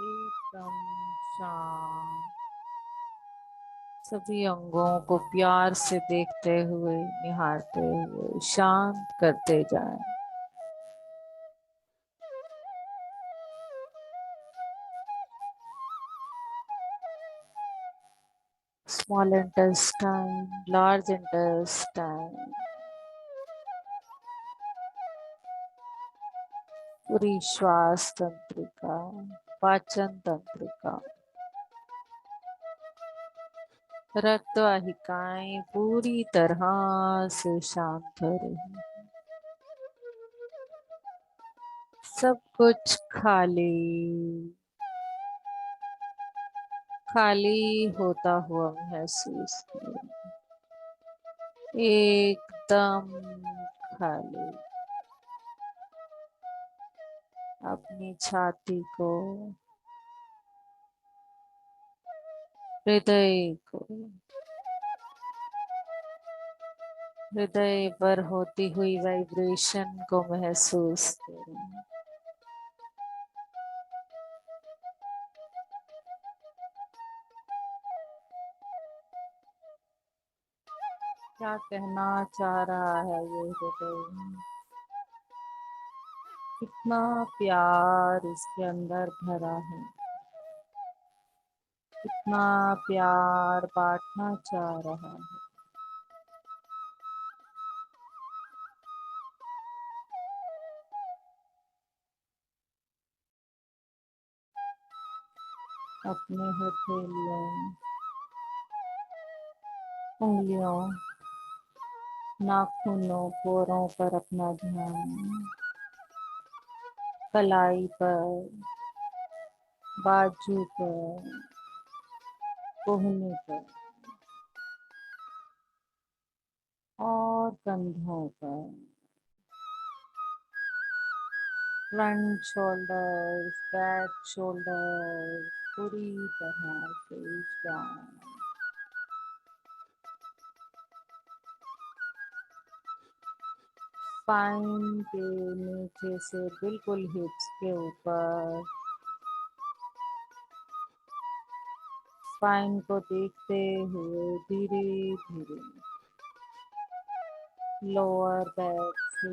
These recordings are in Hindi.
एकदम शांत, सभी अंगों को प्यार से देखते हुए, निहारते हुए शांत करते जाएं। स्मॉल इंटेस्टाइन, लार्ज इंटेस्टाइन, पूरी श्वास तंत्रिका, पाचन तंत्रिका, रक्त वाहिकाएं पूरी तरह से शांत हो रही, सब कुछ खाली खाली होता हुआ महसूस करें, एकदम खाली। अपनी छाती को, हृदय को, हृदय पर होती हुई वाइब्रेशन को महसूस करें। क्या कहना चाह रहा है ये हृदय, कितना प्यार इसके अंदर भरा है, कितना प्यार बांटना चाह रहा है। अपने हथेलियों, उंगलियों, नाखूनों, पोरों पर अपना ध्यान, कलाई पर, बाजू पर, कोहनी पर और कंधों पर, फ्रंट शोल्डर्स, बैक शोल्डर्स पूरी तरह से शांत। स्पाइन के नीचे से बिल्कुल हिप्स के ऊपर, स्पाइन को देखते हुए धीरे धीरे लोअर बैक से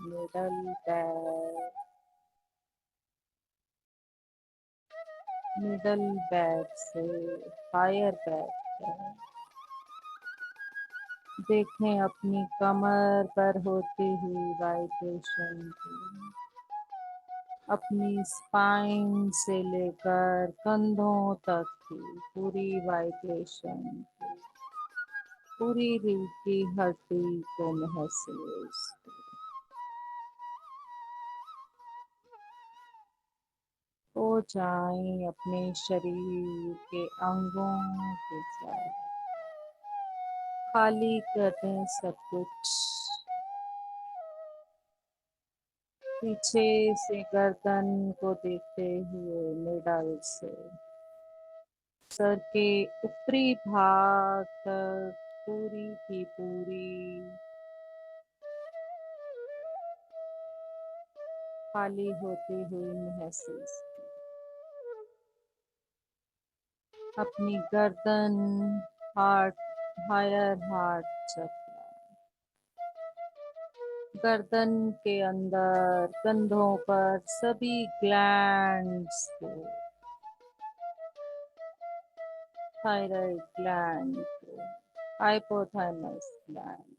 मिडल बैक, मिडल बैक से हायर बैक तक देखें अपनी कमर पर होती हुई वाइब्रेशन की, अपनी स्पाइन से लेकर कंधों तक की पूरी वाइब्रेशन की, पूरी रीढ़ की हड्डी को महसूस हो जाएं अपने शरीर के अंगों के साथ, खाली कर दें सब कुछ। पीछे से गर्दन को देखते हुए मिडल से सर के ऊपरी भाग तक पूरी की पूरी खाली होती हुई महसूस। अपनी गर्दन, हार्ट, हायर हार्ट चक्र, गर्दन के अंदर, कंधों पर सभी ग्लैंड्स को, थायराइड ग्लैंड को, हाइपोथैलेमस ग्लैंड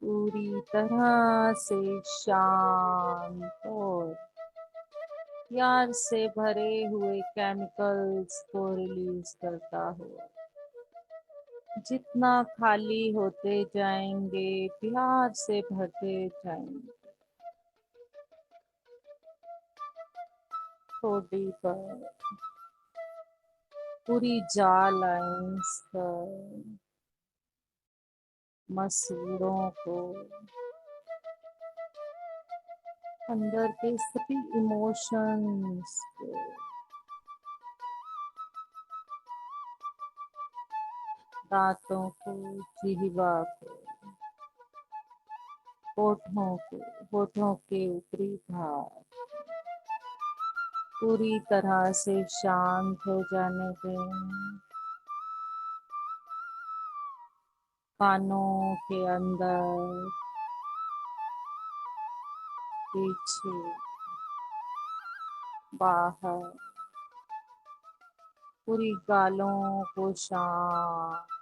पूरी तरह से शांत और प्यार से भरे हुए केमिकल्स को रिलीज करता हुआ, जितना खाली होते जाएंगे प्यार से भरते जाएंगे। ठोड़ी पर, पूरी जॉ लाइंस पर, मसूड़ों को, अंदर के सभी इमोशंस को, दांतों को, जिह्वा को, होठों को, होठों के ऊपरी भाग, पूरी तरह से शांत हो जाने दें। कानों के अंदर, पीछे, बाहर, पूरी गालों को शांत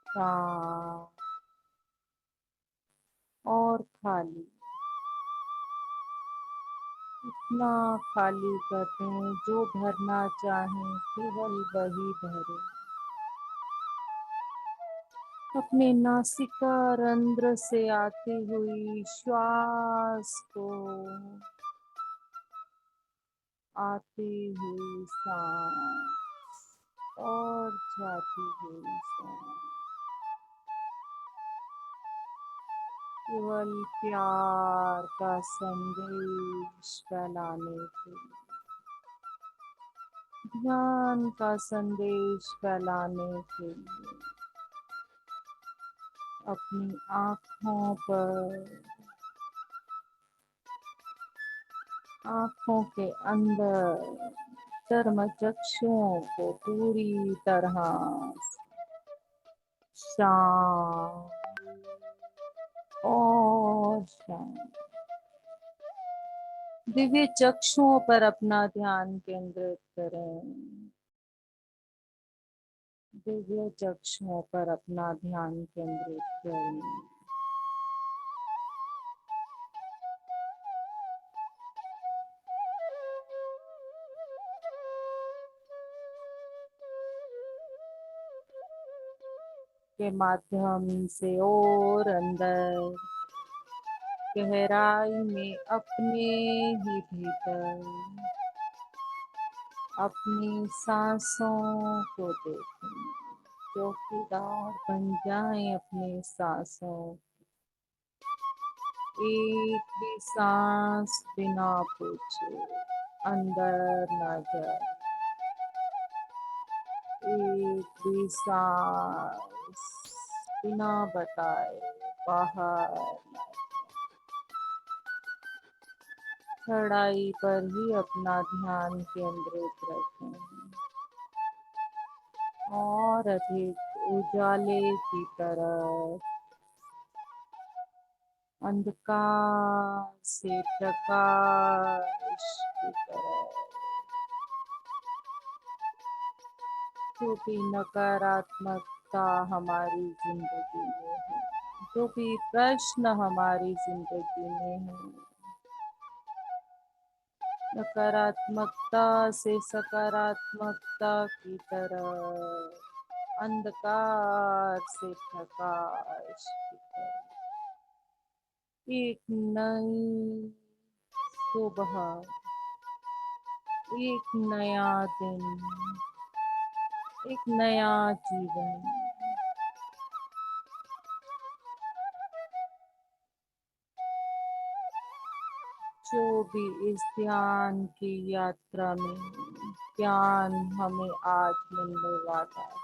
शांत और खाली। इतना खाली कर दें, जो भरना चाहें केवल वही भरे। अपने नासिका रंध्र से आती हुई श्वास को आती हुई सांस और जाती हुई सांस, केवल प्यार का संदेश फैलाने के लिए, ध्यान का संदेश फैलाने के लिए अपनी आँखों पर, आँखों के अंदर चर्मचक्षुओं को पूरी तरह शांत और शांत, दिव्य चक्षुओं पर अपना ध्यान केंद्रित करें। दिव्य चक्षुओं पर अपना ध्यान केंद्रित करें। के माध्यम से और अंदर गहराई में अपने ही भीतर अपनी सांसों को देखें, चौकीदार बन जाएं अपनी सांसों। एक भी सांस बिना पूछे अंदर न जाए, एक भी सांस बिना बताए बाहर न। चढ़ाई पर ही अपना ध्यान केंद्रित रखें और अधिक उजाले की तरफ, अंधकार से प्रकाश की तरफ, जो भी नकारात्मकता हमारी जिंदगी में है, जो भी प्रश्न हमारी जिंदगी में है, नकारात्मकता से सकारात्मकता की तरफ, अंधकार से प्रकाश की तरफ, एक नई सुबह, एक नया दिन, एक नया जीवन। जो भी इस ध्यान की यात्रा में ज्ञान हमें आज मिलने वाला है,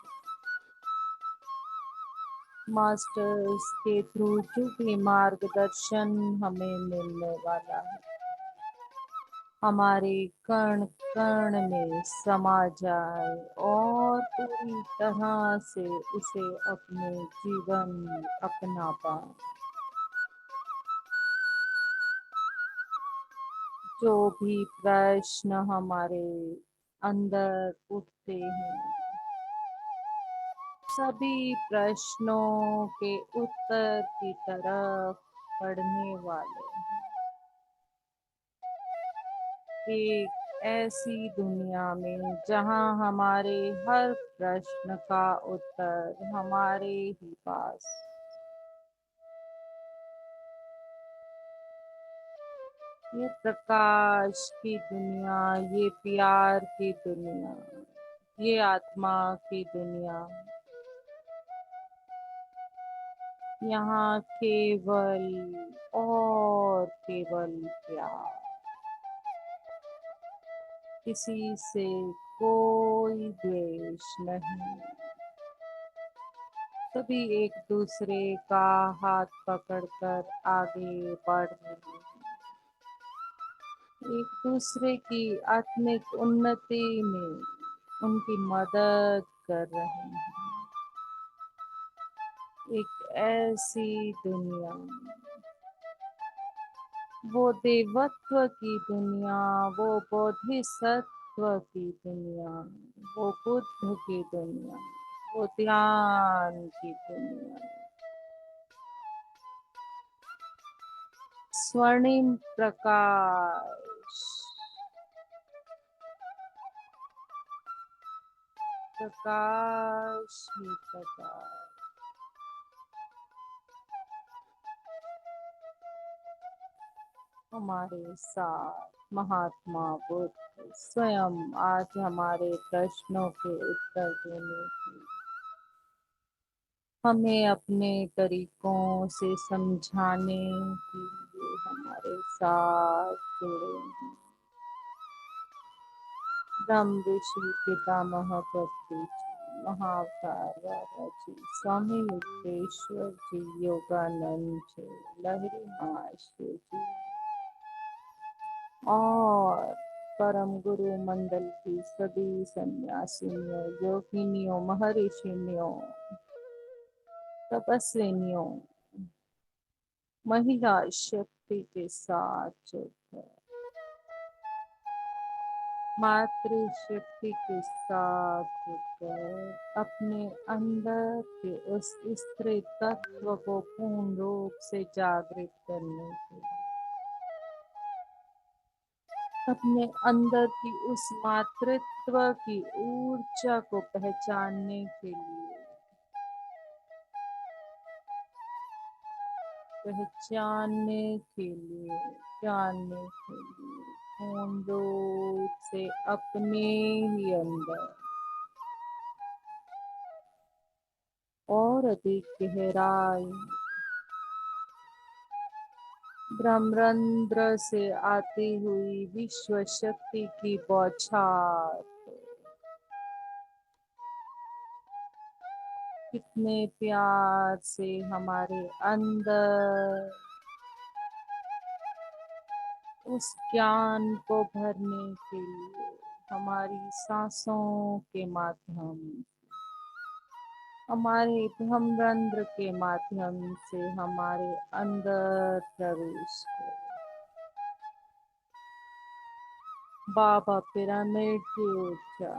मास्टर्स के थ्रू जो भी मार्गदर्शन हमें मिलने वाला है, हमारे कण कण में समा जाए और पूरी तरह से उसे अपने जीवन में अपना पाए। जो भी प्रश्न हमारे अंदर उठते हैं, सभी प्रश्नों के उत्तर की तरफ बढ़ने वाले हैं। एक ऐसी दुनिया में जहां हमारे हर प्रश्न का उत्तर हमारे ही पास। ये प्रकाश की दुनिया, ये प्यार की दुनिया, ये आत्मा की दुनिया, यहाँ केवल और केवल प्यार, किसी से कोई द्वेष नहीं। सभी एक दूसरे का हाथ पकड़कर आगे बढ़ रहे हैं। एक दूसरे की आत्मिक उन्नति में उनकी मदद कर रहे हैं। एक ऐसी दुनिया, वो देवत्व की दुनिया, वो बोधिसत्व की दुनिया, वो बुद्ध की दुनिया, वो ध्यान की दुनिया, स्वर्णिम प्रकाश, प्रकाश ही प्रकाश। हमारे साथ महात्मा बुद्ध स्वयं आज हमारे प्रश्नों के उत्तर देने की, हमें अपने तरीकों से समझाने के लिए हमारे साथ जुड़े हैं। ब्रह्म ऋषि पितामह पृथ्वी जी, महाअवतार बाबा जी, स्वामी युक्तेश्वर जी, योगानंद जी, लहरी महाशय जी और परम गुरु मंडल की सभी सन्यासिनियों, योगिनियों, महर्षिनियों, तपस्विनियों, महिला शक्ति के साथ जुड़कर, मातृशक्ति के साथ जुड़कर अपने अंदर के उस स्त्री तत्व को पूर्ण रूप से जागृत करने के लिए, अपने अंदर की उस मातृत्व की ऊर्जा को पहचानने के लिए, पहचानने के लिए, जानने के लिए पूर्ण रूप से अपने ही अंदर और अधिक गहराई, ब्रह्मरंध्र से आती हुई विश्व शक्ति की बौछार, कितने प्यार से हमारे अंदर उस ज्ञान को भरने के लिए हमारी सांसों के माध्यम, हमारे ब्रह्मरंध्र के माध्यम से हमारे अंदर प्रवेश करें। बाबा पिरामिड की ऊर्जा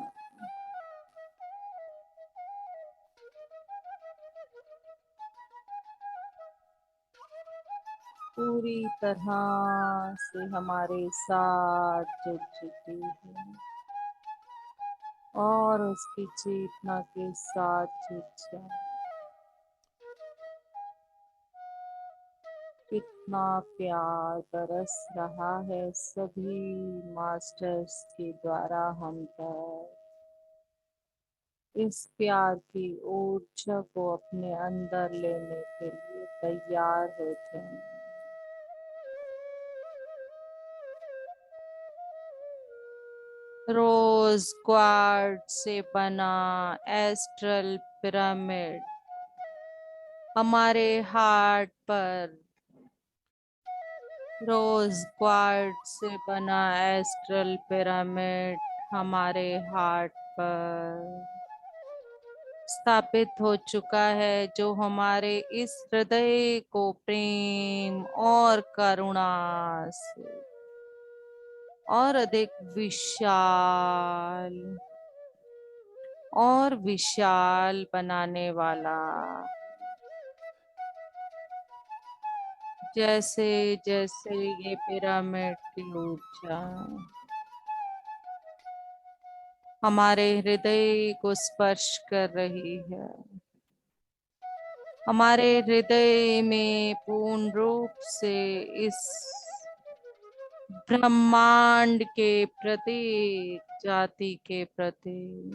पूरी तरह से हमारे साथ जुड़ चुकी है और उसकी चेतना के साथ जुड़ जाए। कितना प्यार बरस रहा है सभी मास्टर्स के द्वारा हम पर। इस प्यार की ऊर्जा को अपने अंदर लेने के लिए तैयार हो जाएं। रोज क्वार्ट्ज से बना एस्ट्रल पिरामिड हमारे हार्ट पर, रोज क्वार्ट्ज से बना एस्ट्रल पिरामिड हमारे हार्ट पर स्थापित हो चुका है, जो हमारे इस हृदय को प्रेम और करुणा से और अधिक विशाल और विशाल बनाने वाला। जैसे जैसे ये पिरामिड की ऊर्जा हमारे हृदय को स्पर्श कर रही है, हमारे हृदय में पूर्ण रूप से इस ब्रह्मांड के प्रत्येक जाति के प्रति,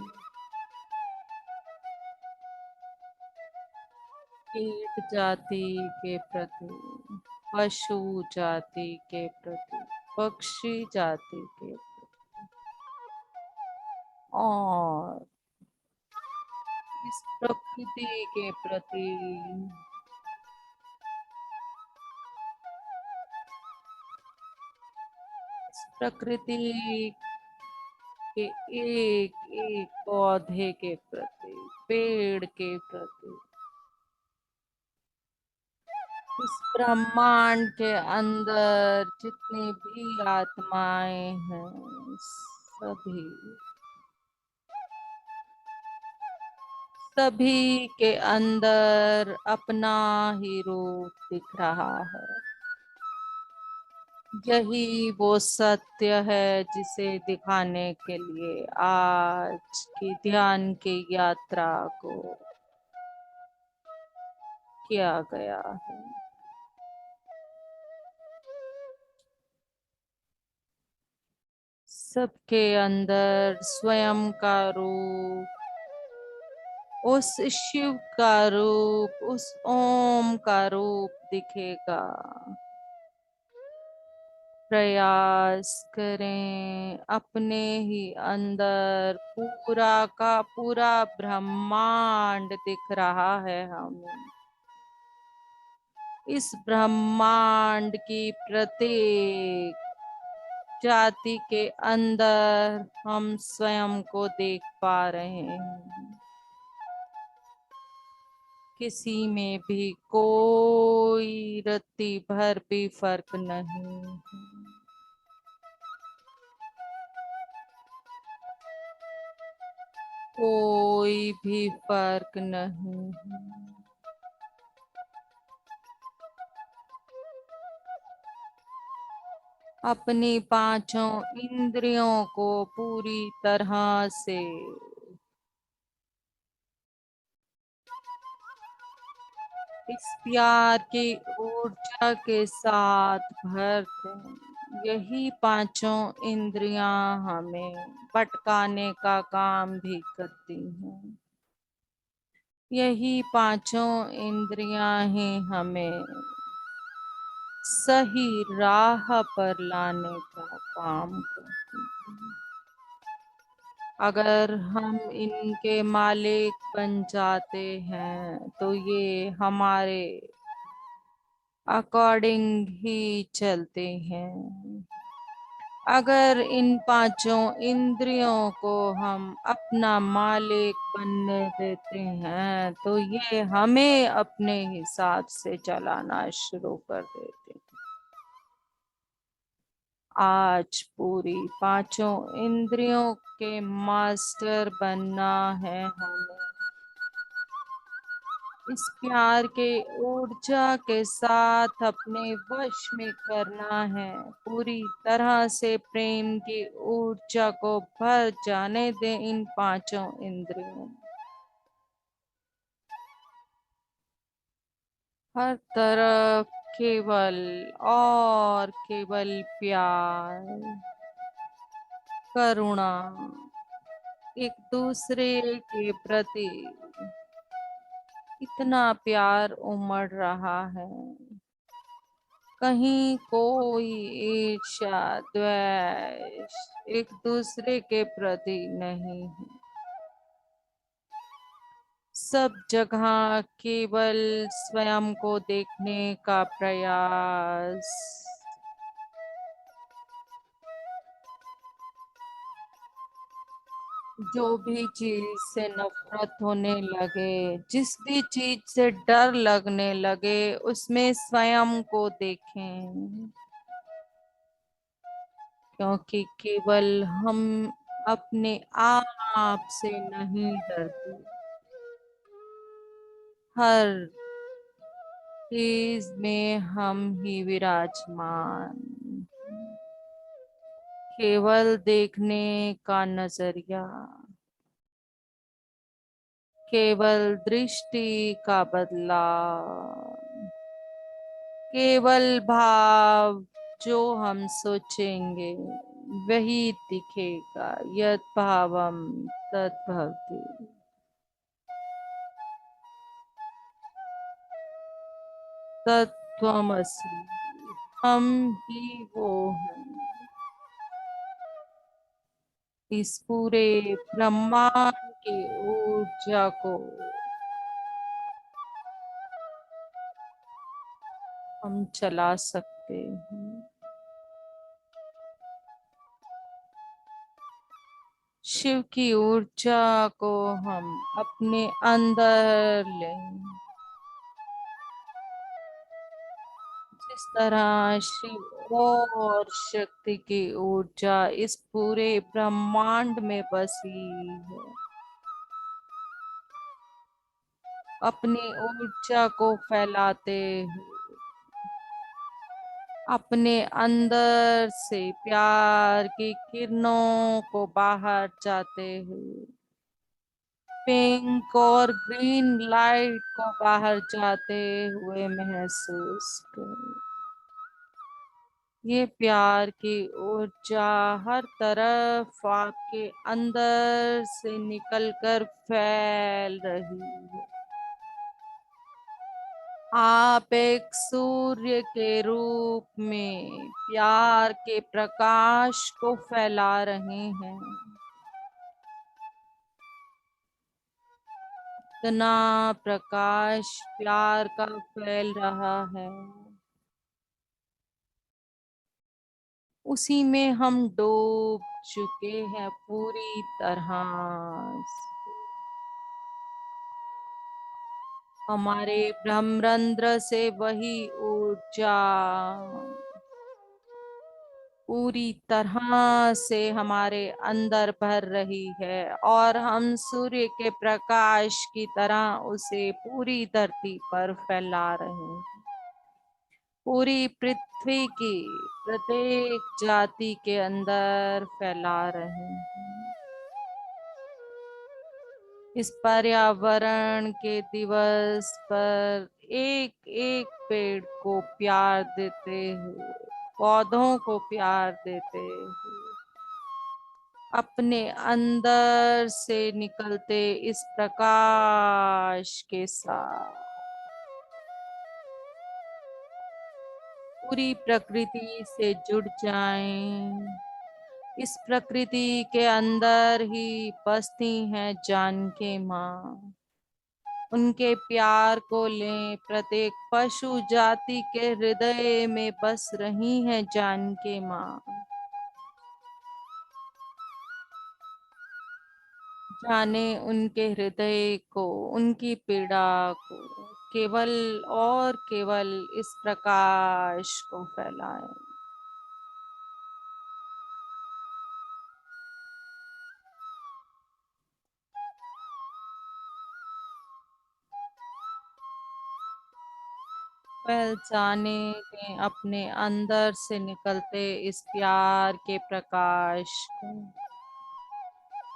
कीट जाति के प्रति, पशु जाति के प्रति, पक्षी जाति के प्रति और इस प्रकृति के प्रति प्रकृति के एक एक पौधे के प्रति, पेड़ के प्रति, इस ब्रह्मांड के अंदर जितनी भी आत्माएं हैं, सभी सभी के अंदर अपना ही रूप दिख रहा है। यही वो सत्य है जिसे दिखाने के लिए आज की ध्यान की यात्रा को किया गया है। सबके अंदर स्वयं का रूप, उस शिव का रूप, उस ओम का रूप दिखेगा। प्रयास करें, अपने ही अंदर पूरा का पूरा ब्रह्मांड दिख रहा है हमें। इस ब्रह्मांड की प्रत्येक जाति के अंदर हम स्वयं को देख पा रहे हैं। किसी में भी कोई रत्ती भर भी फर्क नहीं है। कोई भी फर्क नहीं है। अपनी पांचों इंद्रियों को पूरी तरह से इस प्यार की ऊर्जा के साथ भर दें। यही पांचों इंद्रियां हमें भटकाने का काम भी करती हैं। यही पांचों इंद्रियां ही हमें सही राह पर लाने का काम करती हैं। अगर हम इनके मालिक बन जाते हैं तो ये हमारे अकॉर्डिंग ही चलते हैं। अगर इन पांचों इंद्रियों को हम अपना मालिक बनने देते हैं तो ये हमें अपने हिसाब से चलाना शुरू कर देते हैं। आज पूरी पांचों इंद्रियों के मास्टर बनना है हमें। इस प्यार के ऊर्जा के साथ अपने वश में करना है। पूरी तरह से प्रेम की ऊर्जा को भर जाने दें इन पांचों इंद्रियों में। हर तरफ केवल और केवल प्यार, करुणा, एक दूसरे के प्रति इतना प्यार उमड़ रहा है। कहीं कोई ईर्ष्या, द्वेष एक दूसरे के प्रति नहीं है। सब जगह केवल स्वयं को देखने का प्रयास। जो भी चीज से नफरत होने लगे, जिस भी चीज से डर लगने लगे, उसमें स्वयं को देखें। क्योंकि केवल हम अपने आप से नहीं डरते। हर चीज में हम ही विराजमान। केवल देखने का नजरिया, केवल दृष्टि का बदलाव, केवल भाव जो हम सोचेंगे वही दिखेगा। यत् भावम तत् भवति। तत्त्वमसि, हम ही वो हैं। इस पूरे ब्रह्मांड की ऊर्जा को हम चला सकते हैं। शिव की ऊर्जा को हम अपने अंदर लें। जिस तरह शिव और शक्ति की ऊर्जा इस पूरे ब्रह्मांड में बसी है, अपनी ऊर्जा को फैलाते हुए, अपने अंदर से प्यार की किरणों को बाहर जाते हुए, पिंक और ग्रीन लाइट को बाहर जाते हुए महसूस करें। ये प्यार की ऊर्जा हर तरफ आपके अंदर से निकलकर फैल रही है। आप एक सूर्य के रूप में प्यार के प्रकाश को फैला रहे हैं। इतना प्रकाश प्यार का फैल रहा है, उसी में हम डूब चुके हैं पूरी तरह से। हमारे ब्रह्मरंध्र से वही ऊर्जा पूरी तरह से हमारे अंदर भर रही है और हम सूर्य के प्रकाश की तरह उसे पूरी धरती पर फैला रहे हैं। पूरी पृथ्वी की प्रत्येक जाति के अंदर फैला रहे हैं। इस पर्यावरण के दिवस पर एक एक पेड़ को प्यार देते हुए, पौधों को प्यार देते हुए, अपने अंदर से निकलते इस प्रकाश के साथ पूरी प्रकृति से जुड़ जाएं। इस प्रकृति के अंदर ही बसती हैं जानकी माँ। उनके प्यार को लें। प्रत्येक पशु जाति के हृदय में बस रही हैं जानकी माँ। जाने उनके हृदय को, उनकी पीड़ा को, केवल और केवल इस प्रकाश को फैलाएं। पहचाने दें अपने अंदर से निकलते इस प्यार के प्रकाश को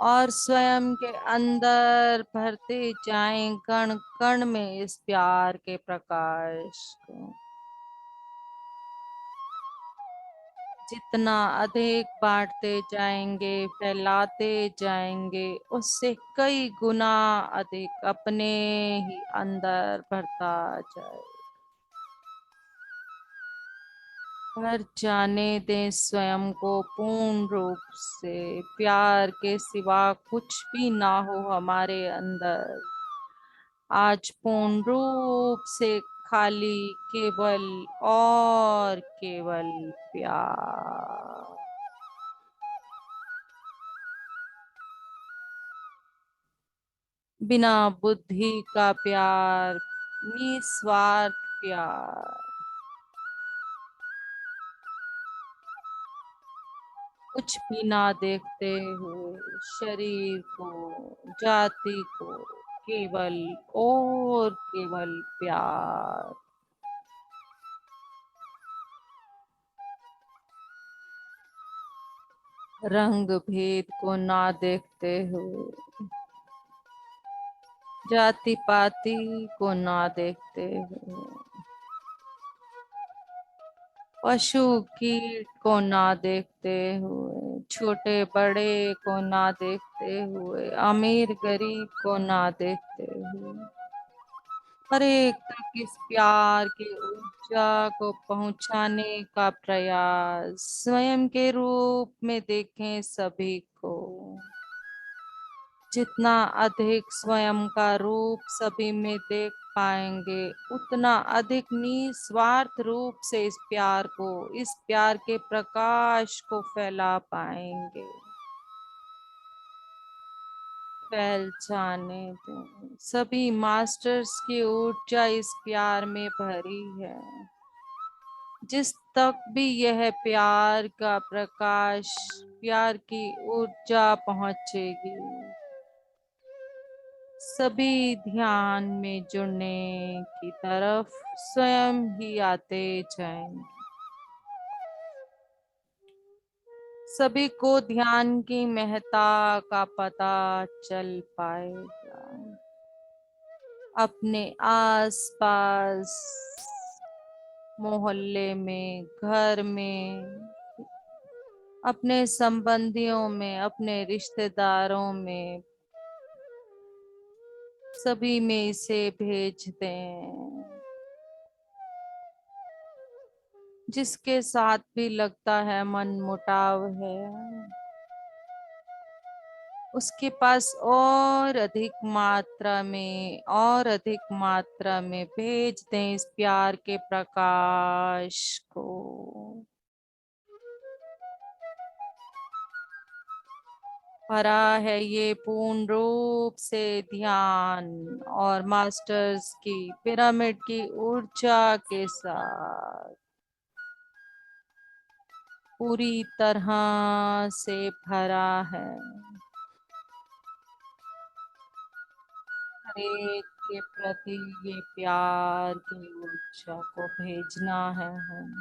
और स्वयं के अंदर भरते जाएं कण कण में इस प्यार के प्रकाश को। जितना अधिक बांटते जाएंगे, फैलाते जाएंगे, उससे कई गुना अधिक अपने ही अंदर भरता जाए। पर जाने दें स्वयं को पूर्ण रूप से प्यार के सिवा कुछ भी ना हो हमारे अंदर। आज पूर्ण रूप से खाली केवल और केवल प्यार। बिना बुद्धि का प्यार, निस्वार्थ प्यार, कुछ भी ना देखते हुए शरीर को, जाति को, केवल और केवल प्यार। रंग भेद को ना देखते हुए, जाति पाति को ना देखते हुए, पशु कीट को ना देखते हुए, छोटे बड़े को ना देखते हुए, अमीर गरीब को ना देखते हुए, हर एक तक इस प्यार की ऊर्जा को पहुंचाने का प्रयास। स्वयं के रूप में देखें सभी को। जितना अधिक स्वयं का रूप सभी में देख पाएंगे, उतना अधिक निस्वार्थ रूप से इस प्यार को, इस प्यार के प्रकाश को फैला पाएंगे। फैल जाने दें। सभी मास्टर्स की ऊर्जा इस प्यार में भरी है। जिस तक भी यह प्यार का प्रकाश, प्यार की ऊर्जा पहुंचेगी, सभी ध्यान में जुड़ने की तरफ स्वयं ही आते जाएंगे। सभी को ध्यान की महत्ता का पता चल पाएगा। अपने आसपास, मोहल्ले में, घर में, अपने संबंधियों में, अपने रिश्तेदारों में, सभी में इसे भेज दें। जिसके साथ भी लगता है मन मुटाव है, उसके पास और अधिक मात्रा में, और अधिक मात्रा में भेज दें इस प्यार के प्रकाश को। भरा है ये पूर्ण रूप से ध्यान और मास्टर्स की पिरामिड की ऊर्जा के साथ, पूरी तरह से भरा है। हरेक के प्रति ये प्यार की ऊर्जा को भेजना है हम।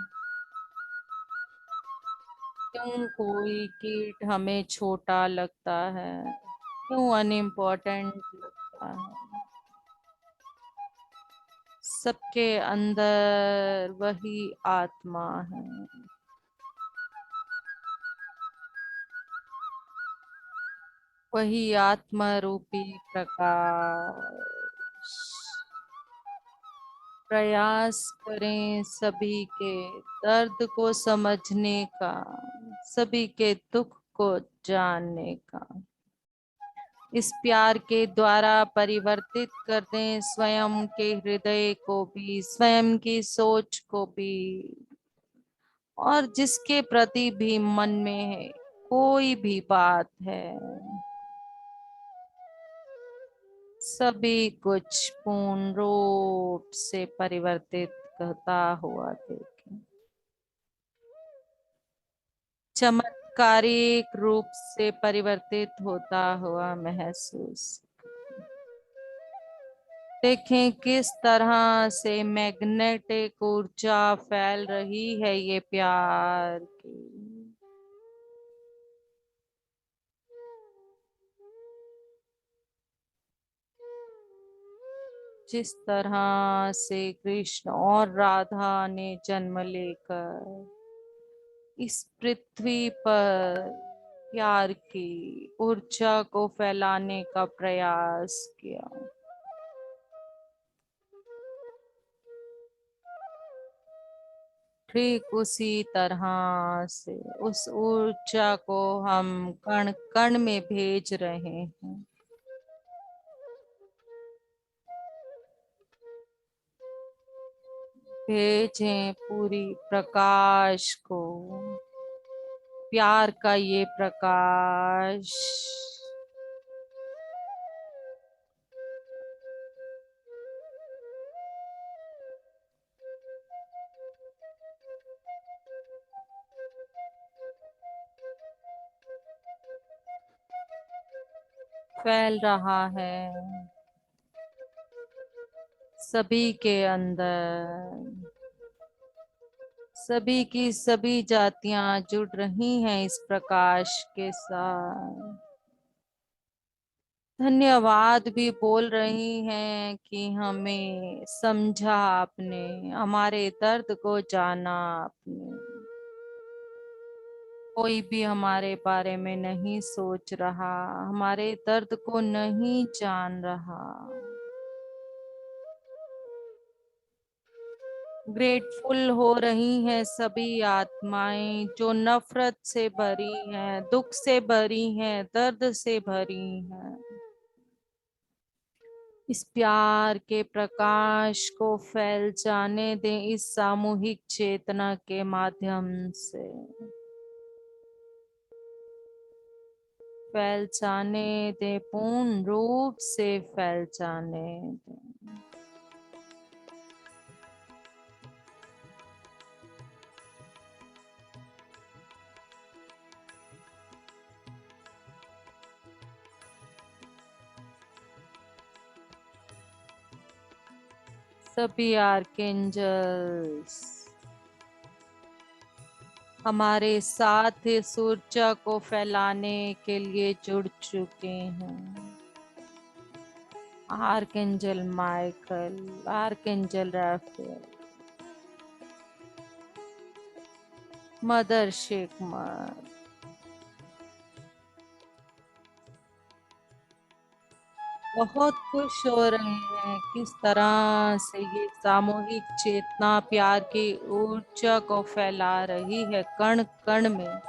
क्यों कोई कीट हमें छोटा लगता है, क्यों अनइम्पोर्टेंट लगता है? सबके अंदर वही आत्मा है। वही आत्मा रूपी प्रकाश। प्रयास करें सभी के दर्द को समझने का, सभी के दुख को जानने का। इस प्यार के द्वारा परिवर्तित कर दें स्वयं के हृदय को भी, स्वयं की सोच को भी, और जिसके प्रति भी मन में कोई भी बात है, सभी कुछ पूर्ण रूप से परिवर्तित होता हुआ देखें। चमत्कारिक रूप से परिवर्तित होता हुआ महसूस देखें। किस तरह से मैग्नेटिक ऊर्जा फैल रही है ये प्यार की। जिस तरह से कृष्ण और राधा ने जन्म लेकर इस पृथ्वी पर प्यार की ऊर्जा को फैलाने का प्रयास किया, ठीक उसी तरह से उस ऊर्जा को हम कण कण में भेज रहे हैं। भेजें पूरी प्रकाश को, प्यार का ये प्रकाश फैल रहा है सभी के अंदर। सभी की सभी जातियां जुड़ रही हैं इस प्रकाश के साथ। धन्यवाद भी बोल रही हैं कि हमें समझा आपने, हमारे दर्द को जाना आपने। कोई भी हमारे बारे में नहीं सोच रहा, हमारे दर्द को नहीं जान रहा। ग्रेटफुल हो रही हैं सभी आत्माएं जो नफरत से भरी हैं, दुख से भरी हैं, दर्द से भरी हैं। इस प्यार के प्रकाश को फैल जाने दें इस सामूहिक चेतना के माध्यम से। फैल जाने दे, पूर्ण रूप से फैल जाने दे। सभी आर्कएंजल्स हमारे साथ इस ऊर्जा को फैलाने के लिए जुड़ चुके हैं। Archangel Michael, archangel Raphael, mother शेखमर, बहुत खुश हो रहे हैं किस तरह से ये सामूहिक चेतना प्यार की ऊर्जा को फैला रही है कण कण में।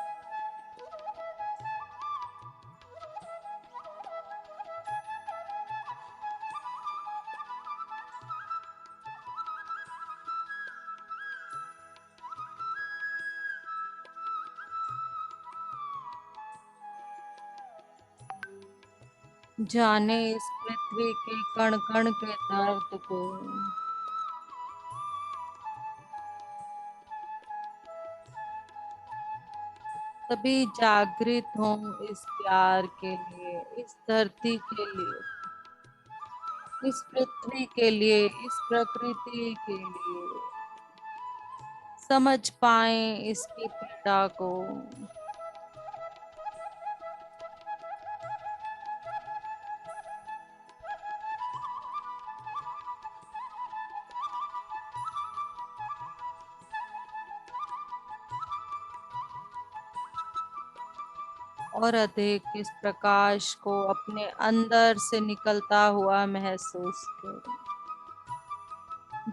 जाने इस पृथ्वी के कण कण के दर्द को। सभी जागृत हों इस प्यार के लिए, इस धरती के लिए, इस पृथ्वी के लिए, इस प्रकृति के लिए। समझ पाए इसकी पीड़ा को। और अधिक इस प्रकाश को अपने अंदर से निकलता हुआ महसूस करें।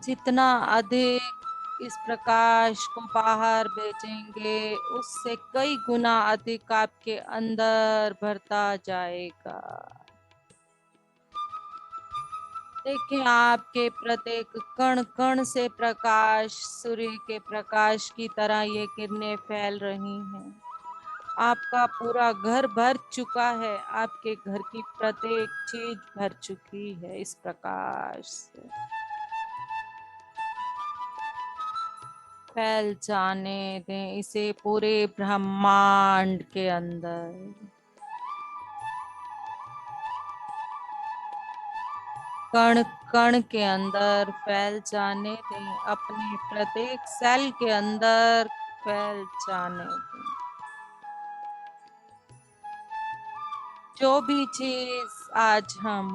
जितना अधिक इस प्रकाश को बाहर भेजेंगे, उससे कई गुना अधिक आपके अंदर भरता जाएगा। देखिए, आपके प्रत्येक कण कण से प्रकाश, सूर्य के प्रकाश की तरह ये किरणें फैल रही हैं। आपका पूरा घर भर चुका है, आपके घर की प्रत्येक चीज भर चुकी है इस प्रकाश से। फैल जाने दें इसे पूरे ब्रह्मांड के अंदर। कण कण के अंदर फैल जाने दें, अपने प्रत्येक सेल के अंदर फैल जाने दें। जो भी चीज आज हम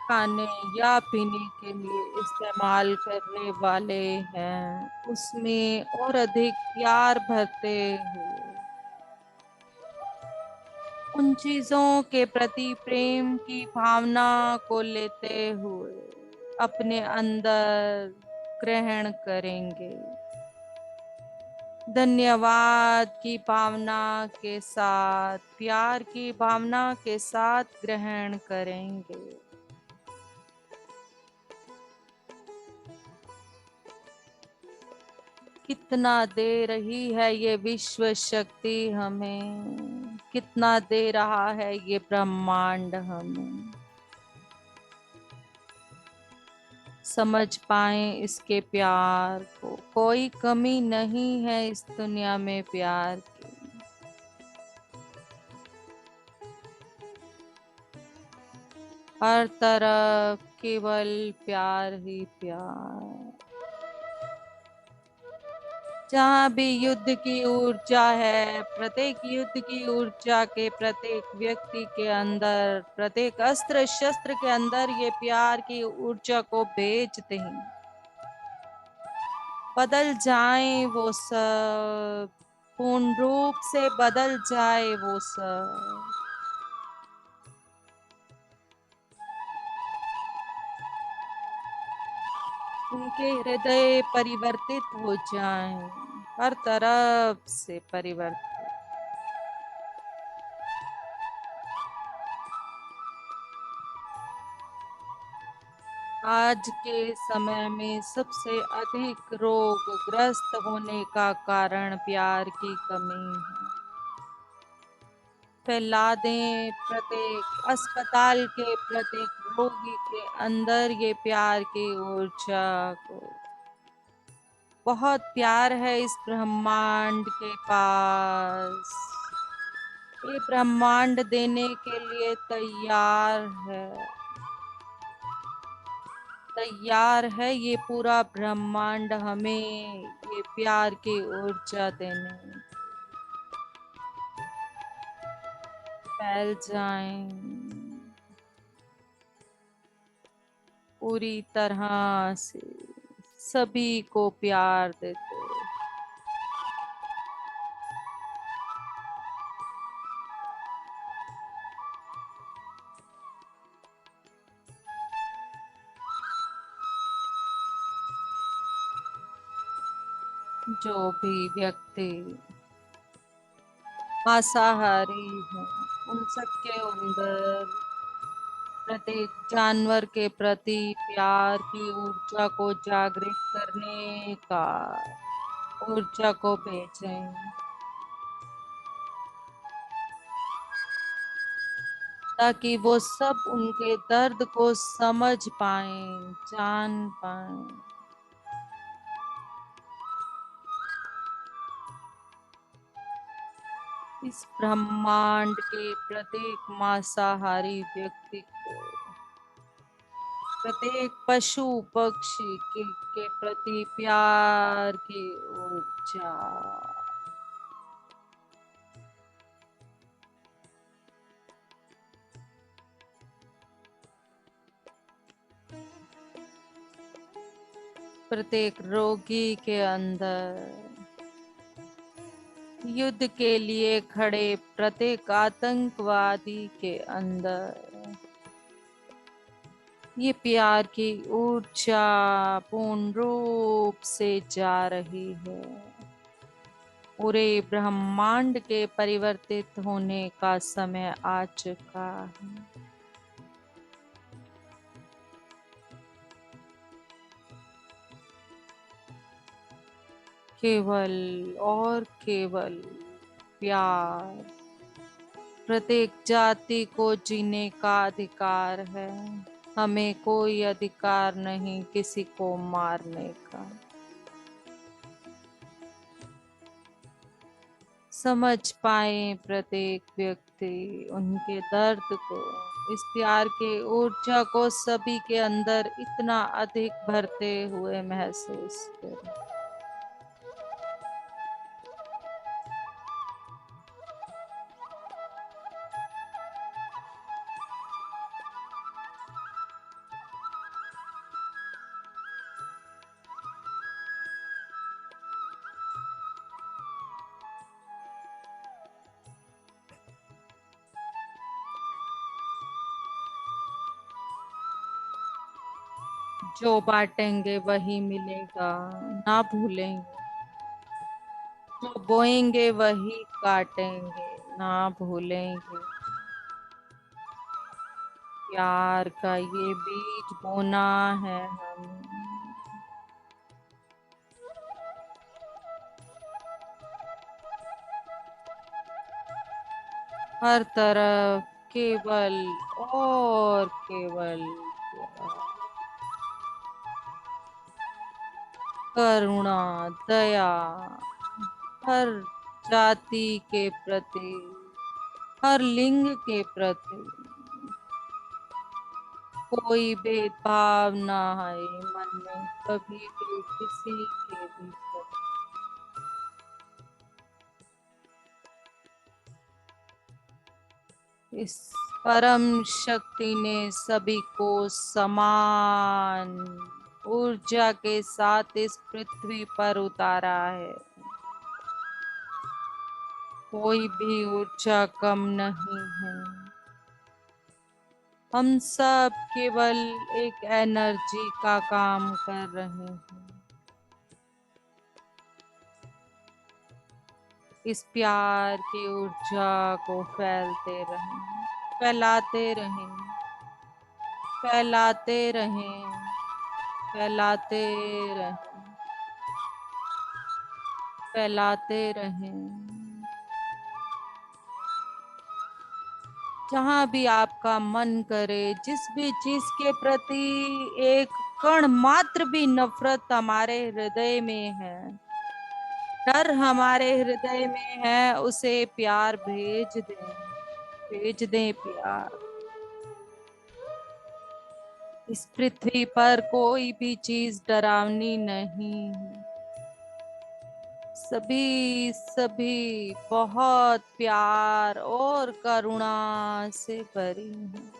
खाने या पीने के लिए इस्तेमाल करने वाले हैं, उसमें और अधिक प्यार भरते हुए, उन चीजों के प्रति प्रेम की भावना को लेते हुए अपने अंदर ग्रहण करेंगे। धन्यवाद की भावना के साथ, प्यार की भावना के साथ ग्रहण करेंगे। कितना दे रही है ये विश्व शक्ति हमें, कितना दे रहा है ये ब्रह्मांड हमें। समझ पाए इसके प्यार को। कोई कमी नहीं है इस दुनिया में प्यार की। हर तरफ केवल प्यार ही प्यार। जहाँ भी युद्ध की ऊर्जा है, प्रत्येक युद्ध की ऊर्जा के प्रत्येक व्यक्ति के अंदर, प्रत्येक अस्त्र शस्त्र के अंदर ये प्यार की ऊर्जा को भेजते हैं। बदल जाए वो सब, पूर्ण रूप से बदल जाए वो सब। उनके हृदय परिवर्तित हो जाएं, हर तरफ से परिवर्तित। आज के समय में सबसे अधिक रोग ग्रस्त होने का कारण प्यार की कमी है। फैला दें प्रत्येक अस्पताल के प्रत्येक रोगी के अंदर ये प्यार की ऊर्जा को। बहुत प्यार है इस ब्रह्मांड के पास। ये ब्रह्मांड देने के लिए तैयार है। तैयार है ये पूरा ब्रह्मांड हमें ये प्यार की ऊर्जा देने। फैल जाएं पूरी तरह से, सभी को प्यार देते। जो भी व्यक्ति मांसाहारी है उन सबके अंदर प्रत्येक जानवर के प्रति प्यार की ऊर्जा को जागृत करने का ऊर्जा को भेजें, ताकि वो सब उनके दर्द को समझ पाएं, जान पाएं। इस ब्रह्मांड के प्रत्येक मांसाहारी व्यक्ति को, प्रत्येक पशु पक्षी के प्रति प्यार की ऊर्जा। प्रत्येक रोगी के अंदर युद्ध के लिए खड़े प्रत्येक आतंकवादी के अंदर ये प्यार की ऊर्जा पूर्ण रूप से जा रही है। पूरे ब्रह्मांड के परिवर्तित होने का समय आ चुका है। केवल और केवल प्यार। प्रत्येक जाति को जीने का अधिकार है। हमें कोई अधिकार नहीं किसी को मारने का। समझ पाए प्रत्येक व्यक्ति उनके दर्द को, इस प्यार के ऊर्जा को सभी के अंदर इतना अधिक भरते हुए महसूस करें। जो बांटेंगे वही मिलेगा, ना भूलेंगे। जो बोएंगे वही काटेंगे, ना भूलेंगे। प्यार का ये बीज बोना है हमें। हर तरफ केवल और केवल प्यार, करुणा, दया, हर जाति के प्रति, हर लिंग के प्रति कोई भेदभाव ना आए मन में कभी भी किसी के भी प्रति। इस परम शक्ति ने सभी को समान ऊर्जा के साथ इस पृथ्वी पर उतारा है। कोई भी ऊर्जा कम नहीं है। हम सब केवल एक एनर्जी का काम कर रहे हैं। इस प्यार की ऊर्जा को फैलते रहें, फैलाते रहें, फैलाते रहें, फैलाते रहें, फैलाते रहें। जहां भी आपका मन करे, जिस भी चीज के प्रति एक कण मात्र भी नफरत हमारे हृदय में है, डर हमारे हृदय में है, उसे प्यार भेज दें, भेज दें प्यार। इस पृथ्वी पर कोई भी चीज डरावनी नहीं है। सभी सभी बहुत प्यार और करुणा से भरी हैं।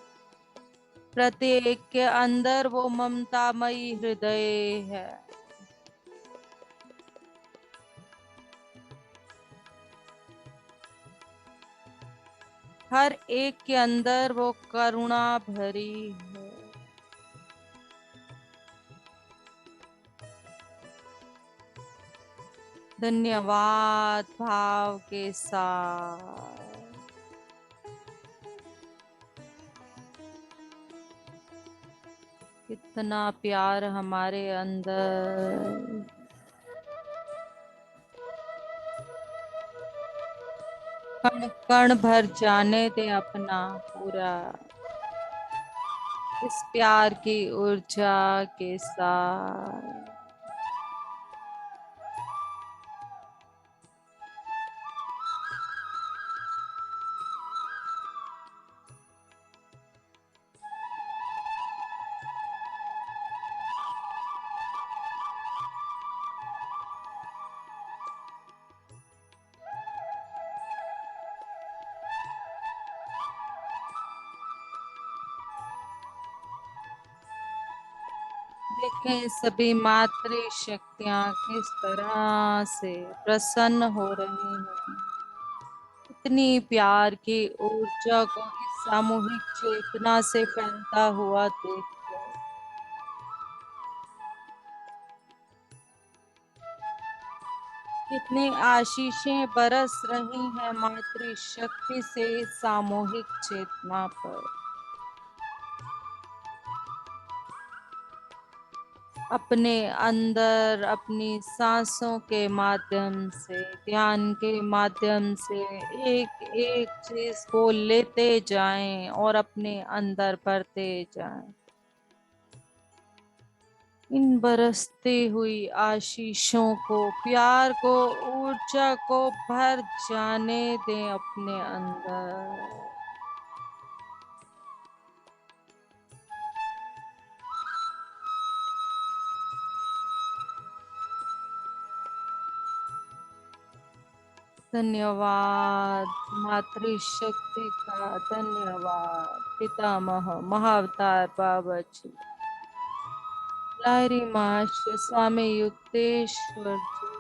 प्रत्येक के अंदर वो ममतामयी हृदय है। हर एक के अंदर वो करुणा भरी है। धन्यवाद भाव के साथ। कितना प्यार हमारे अंदर। कण कण भर जाने दे अपना पूरा, इस प्यार की ऊर्जा के साथ। देखें सभी मातृ शक्तियां किस तरह से प्रसन्न हो रही हैं। इतनी प्यार की ऊर्जा को इस सामूहिक चेतना से फैलता हुआ देखकर कितनी आशीषें बरस रही हैं मातृ शक्ति से इस सामूहिक चेतना पर। अपने अंदर अपनी सांसों के माध्यम से, ध्यान के माध्यम से एक एक चीज को लेते जाएं और अपने अंदर भरते जाएं। इन बरसती हुई आशीषों को, प्यार को, ऊर्जा को भर जाने दें अपने अंदर। धन्यवाद मातृशक्ति का, धन्यवाद पितामह महाअवतार बाबा जी, लाहिरी मास्टर स्वामी युक्तेश्वर जी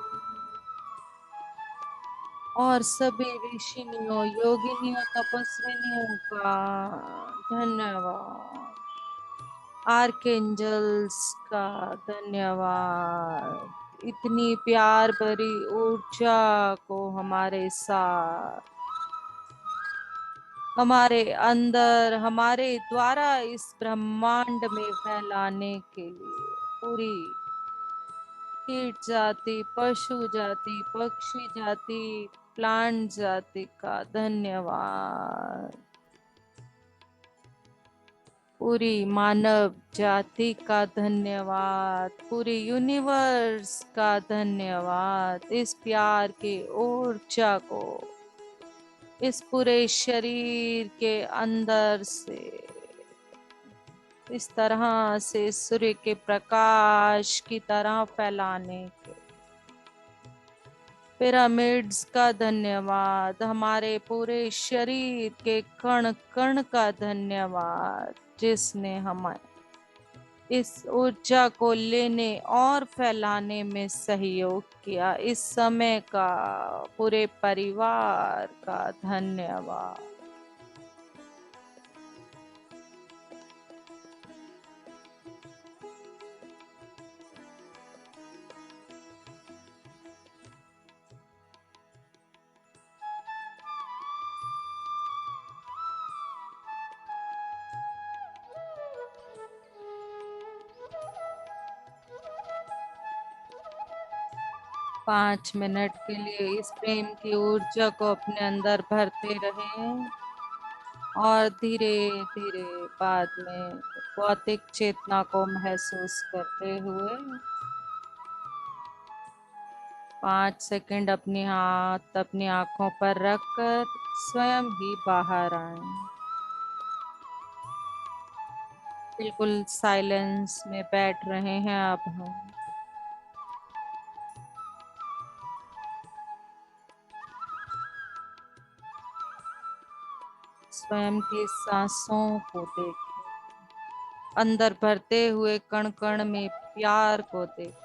और सभी ऋषियों, योगिनियों, तपस्विनियों का धन्यवाद। आर्केंजल्स का धन्यवाद। इतनी प्यार भरी ऊर्जा को हमारे साथ, हमारे अंदर, हमारे द्वारा इस ब्रह्मांड में फैलाने के लिए पूरी कीट जाति, पशु जाति, पक्षी जाति, प्लांट जाति का धन्यवाद। पूरी मानव जाति का धन्यवाद। पूरी यूनिवर्स का धन्यवाद। इस प्यार की ऊर्जा को इस पूरे शरीर के अंदर से इस तरह से सूर्य के प्रकाश की तरह फैलाने के पिरामिड्स का धन्यवाद। हमारे पूरे शरीर के कण कण का धन्यवाद, जिसने हमें इस ऊर्जा को लेने और फैलाने में सहयोग किया। इस समय का पूरे परिवार का धन्यवाद। 5 मिनट के लिए इस प्रेम की ऊर्जा को अपने अंदर भरते रहें। और धीरे धीरे बाद में भौतिक चेतना को महसूस करते हुए 5 सेकंड अपनी हाथ अपनी आंखों पर रखकर स्वयं ही बाहर आए। बिल्कुल साइलेंस में बैठ रहे हैं अब हम। स्वयं की सांसों को देखें, अंदर भरते हुए कण कण में प्यार को देखें।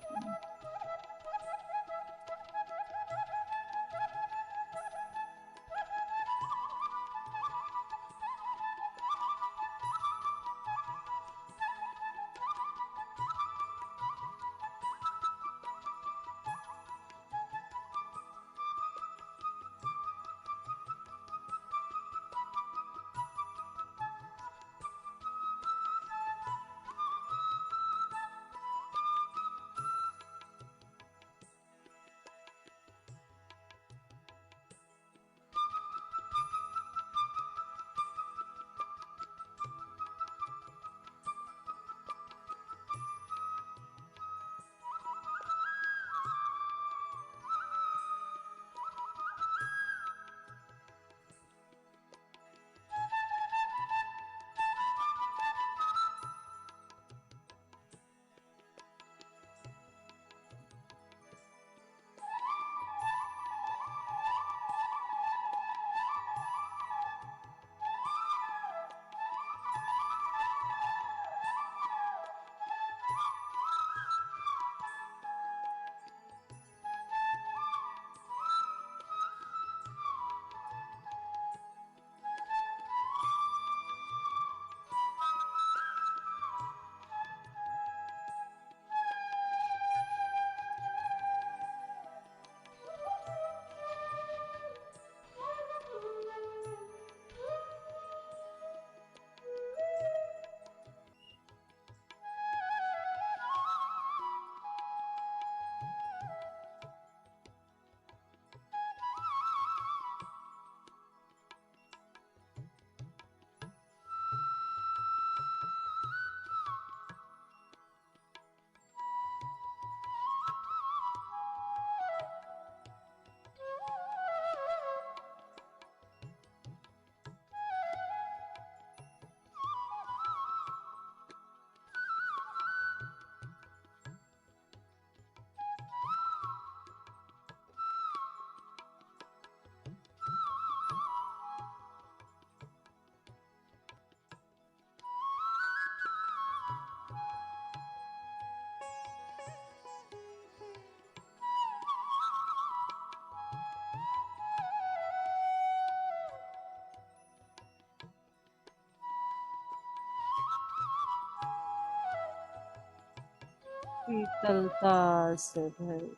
शीतलता से भरी,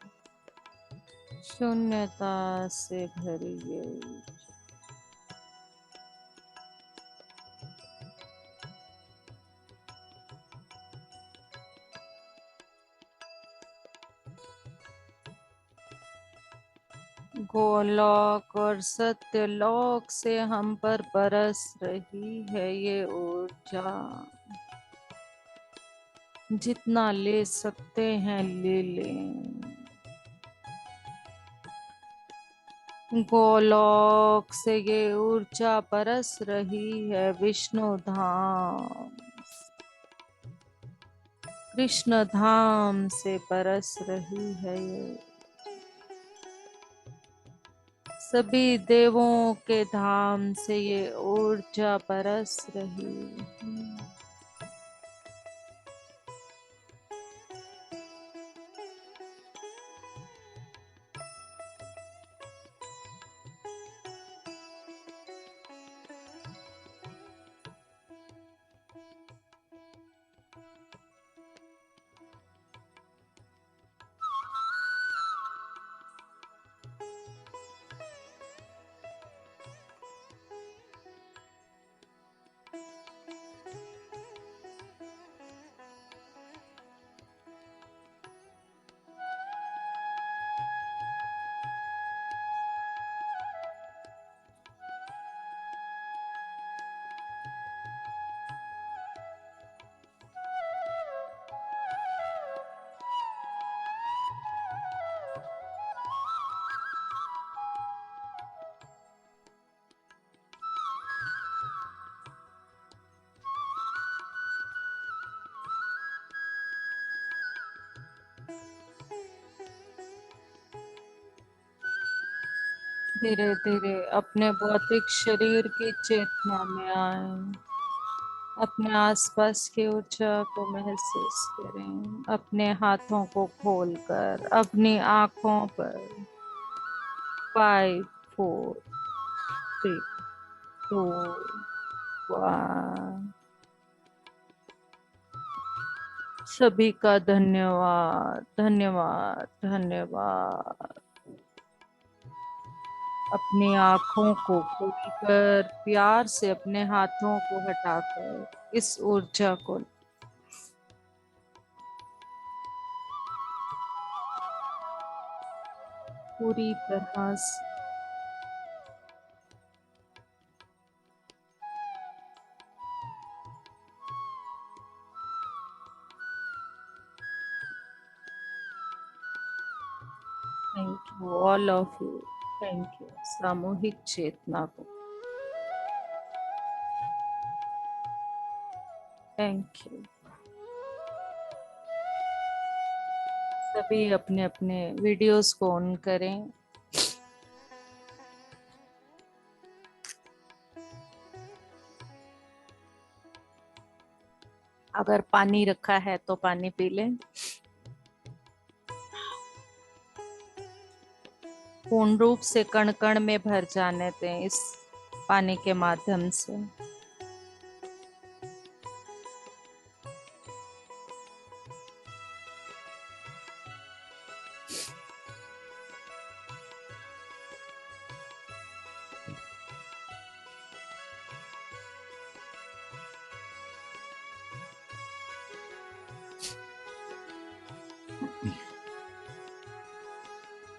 शून्यता से भरी ये गोलोक और सत्यलोक से हम पर बरस रही है ये ऊर्जा। जितना ले सकते हैं ले लें। गोलोक से ये ऊर्जा बरस रही है विष्णु धाम, कृष्ण धाम से बरस रही है ये। सभी देवों के धाम से ये ऊर्जा बरस रही है। धीरे धीरे अपने भौतिक शरीर की चेतना में आए। अपने आसपास की ऊर्जा को महसूस करें। अपने हाथों को खोलकर अपनी आंखों पर 5 4 3 2 1। सभी का धन्यवाद, धन्यवाद, धन्यवाद। अपनी आंखों को खोलकर प्यार से अपने हाथों को हटाकर इस ऊर्जा को पूरी तरह से thank you all of you. Thank you सामूहिक चेतना को। Thank you. सभी अपने अपने वीडियोस को ऑन करें। अगर पानी रखा है तो पानी पी लें। पूर्ण रूप से कण कण में भर जाने दें इस पानी के माध्यम से।